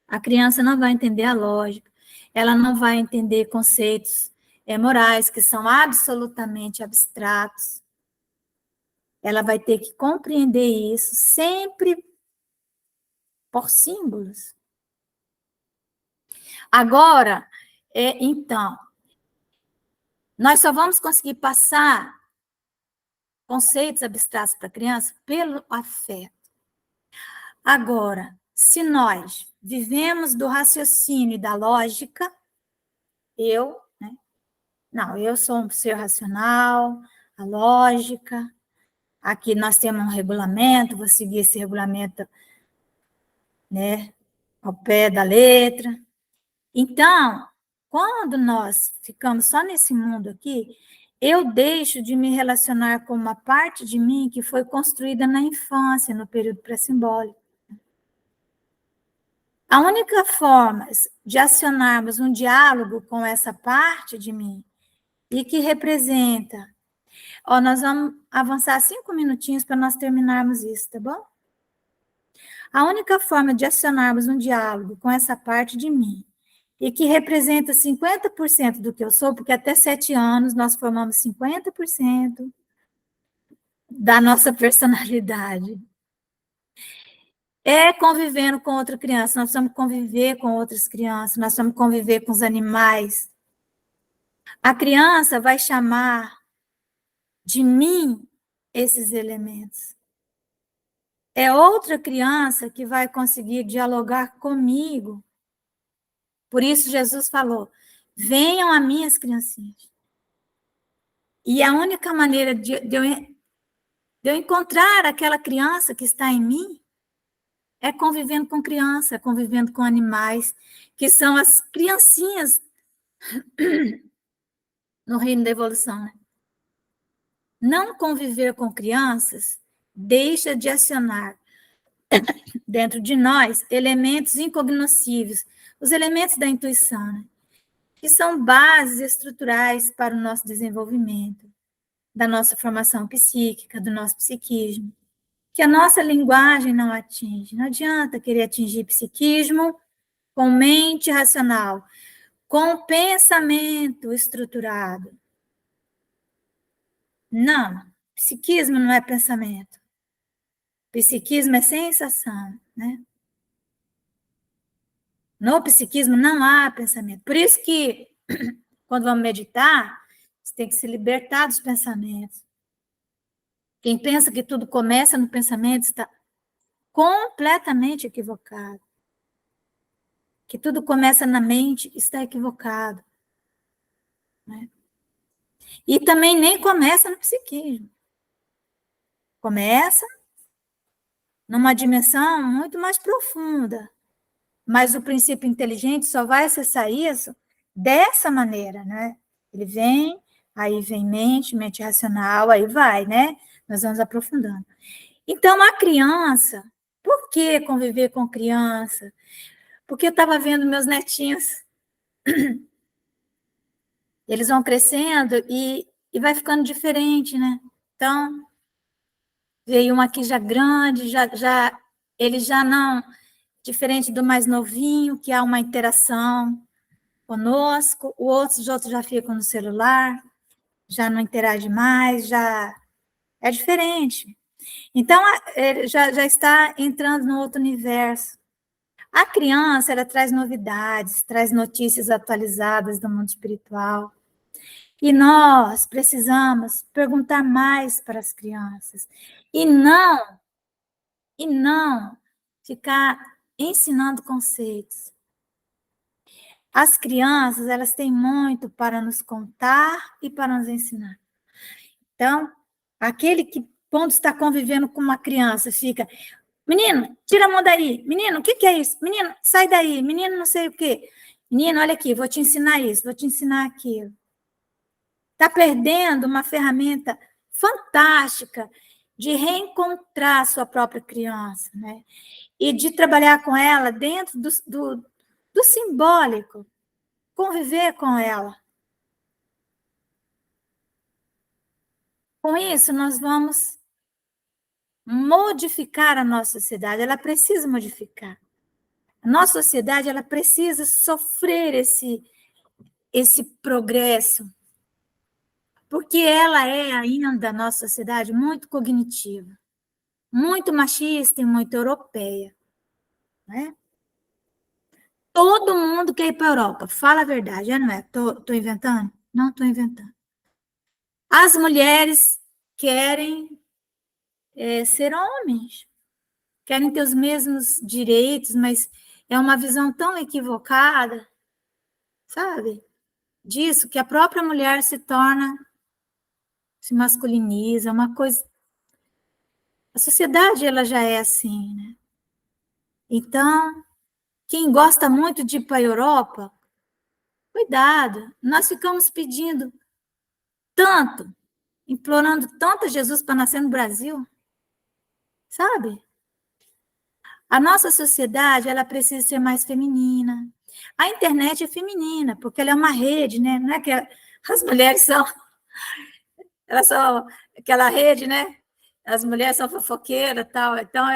A criança não vai entender a lógica, ela não vai entender conceitos morais que são absolutamente abstratos. Ela vai ter que compreender isso sempre por símbolos. Agora, então, nós só vamos conseguir passar conceitos abstratos para a criança pelo afeto. Agora, se nós vivemos do raciocínio e da lógica, eu sou um ser racional, a lógica, aqui nós temos um regulamento, vou seguir esse regulamento, né, ao pé da letra. Então, quando nós ficamos só nesse mundo aqui, eu deixo de me relacionar com uma parte de mim que foi construída na infância, no período pré-simbólico. A única forma de acionarmos um diálogo com essa parte de mim e que representa... nós vamos avançar 5 minutinhos para nós terminarmos isso, tá bom? A única forma de acionarmos um diálogo com essa parte de mim e que representa 50% do que eu sou, porque até 7 anos nós formamos 50% da nossa personalidade. É convivendo com outra criança, nós precisamos conviver com outras crianças, nós precisamos conviver com os animais. A criança vai chamar de mim esses elementos. É outra criança que vai conseguir dialogar comigo. Por isso Jesus falou, venham a mim as criancinhas. E a única maneira de eu encontrar aquela criança que está em mim é convivendo com criança, é convivendo com animais, que são as criancinhas no reino da evolução, né? Não conviver com crianças deixa de acionar dentro de nós elementos incognoscíveis, os elementos da intuição, né? Que são bases estruturais para o nosso desenvolvimento, da nossa formação psíquica, do nosso psiquismo, que a nossa linguagem não atinge. Não adianta querer atingir psiquismo com mente racional, com pensamento estruturado. Não, psiquismo não é pensamento. Psiquismo é sensação, né? No psiquismo não há pensamento. Por isso que, quando vamos meditar, você tem que se libertar dos pensamentos. Quem pensa que tudo começa no pensamento está completamente equivocado. Que tudo começa na mente está equivocado, né? E também nem começa no psiquismo. Começa numa dimensão muito mais profunda. Mas o princípio inteligente só vai acessar isso dessa maneira, né? Ele vem, aí vem mente racional, aí vai, né? Nós vamos aprofundando. Então, a criança, por que conviver com criança? Porque eu estava vendo meus netinhos, eles vão crescendo e vai ficando diferente, né? Então, veio um aqui já grande, ele já não, diferente do mais novinho, que há uma interação conosco, os outros já ficam no celular, já não interage mais, já é diferente. Então, ele já está entrando no outro universo. A criança, ela traz novidades, traz notícias atualizadas do mundo espiritual. E nós precisamos perguntar mais para as crianças. E não ficar ensinando conceitos. As crianças, elas têm muito para nos contar e para nos ensinar. Então, aquele que, quando está convivendo com uma criança, fica: menino, tira a mão daí. Menino, o que é isso? Menino, sai daí. Menino, não sei o quê. Menino, olha aqui, vou te ensinar isso, vou te ensinar aquilo. Está perdendo uma ferramenta fantástica de reencontrar a sua própria criança, né? E de trabalhar com ela dentro do simbólico, conviver com ela. Com isso, nós vamos modificar a nossa sociedade, ela precisa modificar. A nossa sociedade, ela precisa sofrer esse progresso, porque ela é ainda, a nossa sociedade, muito cognitiva, muito machista e muito europeia, né? Todo mundo quer ir para a Europa, fala a verdade, não é? Estou inventando? Não estou inventando. As mulheres querem ser homens, querem ter os mesmos direitos, mas é uma visão tão equivocada, sabe? Disso, que a própria mulher se masculiniza, uma coisa... A sociedade, ela já é assim, né? Então, quem gosta muito de ir para a Europa, cuidado, nós ficamos pedindo tanto, implorando tanto a Jesus para nascer no Brasil, sabe? A nossa sociedade, ela precisa ser mais feminina. A internet é feminina, porque ela é uma rede, né? Não é que as mulheres são... Elas são aquela rede, né? As mulheres são fofoqueiras e tal. Então,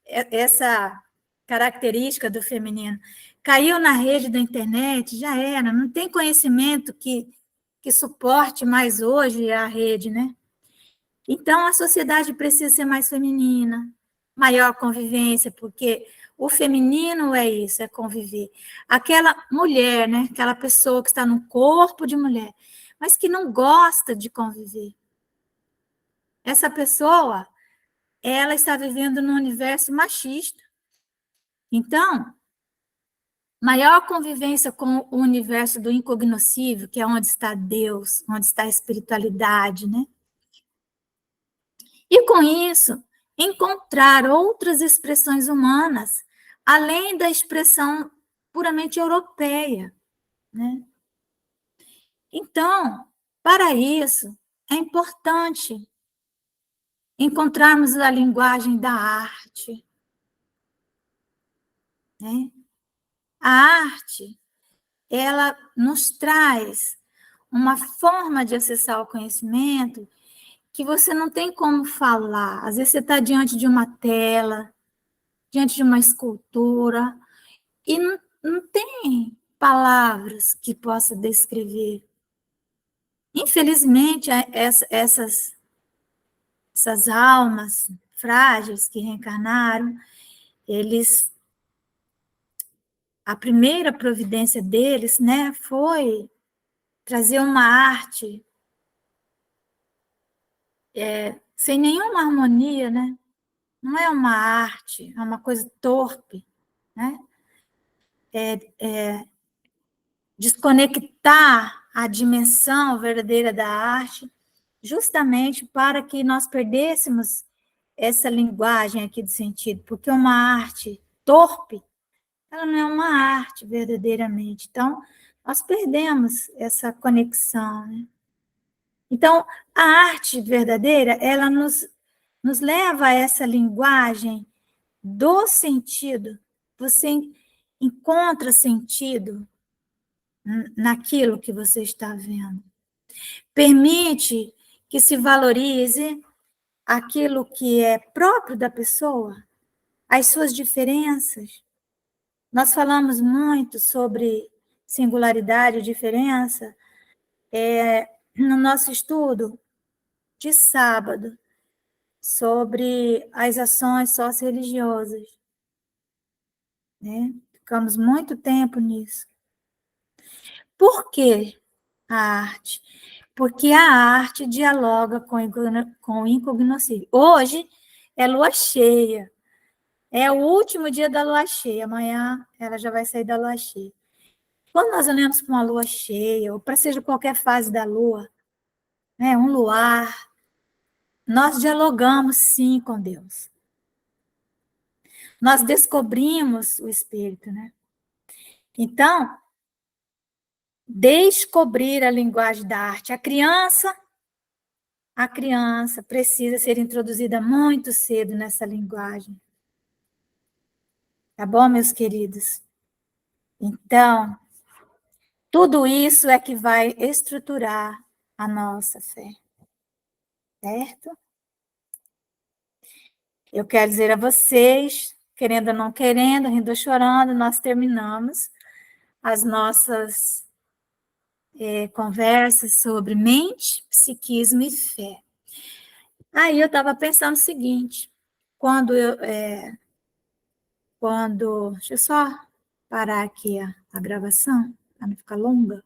essa característica do feminino. Caiu na rede da internet, já era. Não tem conhecimento que suporte mais hoje a rede, né? Então, a sociedade precisa ser mais feminina, maior convivência, porque o feminino é isso, é conviver. Aquela mulher, né? Aquela pessoa que está no corpo de mulher, mas que não gosta de conviver. Essa pessoa, ela está vivendo num universo machista. Então, maior convivência com o universo do incognoscível, que é onde está Deus, onde está a espiritualidade, né? E com isso, encontrar outras expressões humanas, além da expressão puramente europeia, né? Então, para isso, é importante encontrarmos a linguagem da arte, né? A arte, ela nos traz uma forma de acessar o conhecimento que você não tem como falar. Às vezes você está diante de uma tela, diante de uma escultura, e não tem palavras que possa descrever. Infelizmente, essas almas frágeis que reencarnaram, a primeira providência deles, né, foi trazer uma arte sem nenhuma harmonia, né? Não é uma arte, é uma coisa torpe, né? Desconectar a dimensão verdadeira da arte, justamente para que nós perdêssemos essa linguagem aqui de sentido, porque uma arte torpe, ela não é uma arte verdadeiramente. Então, nós perdemos essa conexão, né? Então, a arte verdadeira, ela nos leva a essa linguagem do sentido. Você encontra sentido naquilo que você está vendo. Permite que se valorize aquilo que é próprio da pessoa, as suas diferenças. Nós falamos muito sobre singularidade e diferença no nosso estudo de sábado, sobre as ações sócio-religiosas, né? Ficamos muito tempo nisso. Por que a arte? Porque a arte dialoga com o incognoscível. Hoje é lua cheia, é o último dia da lua cheia, amanhã ela já vai sair da lua cheia. Quando nós olhamos para uma lua cheia, ou para seja qualquer fase da lua, né, um luar, nós dialogamos sim com Deus. Nós descobrimos o Espírito, né? Então, descobrir a linguagem da arte. A criança precisa ser introduzida muito cedo nessa linguagem. Tá bom, meus queridos? Então, tudo isso é que vai estruturar a nossa fé. Certo? Eu quero dizer a vocês, querendo ou não querendo, rindo ou chorando, nós terminamos as nossas conversas sobre mente, psiquismo e fé. Aí eu estava pensando o seguinte, deixa eu só parar aqui a gravação, para não ficar longa.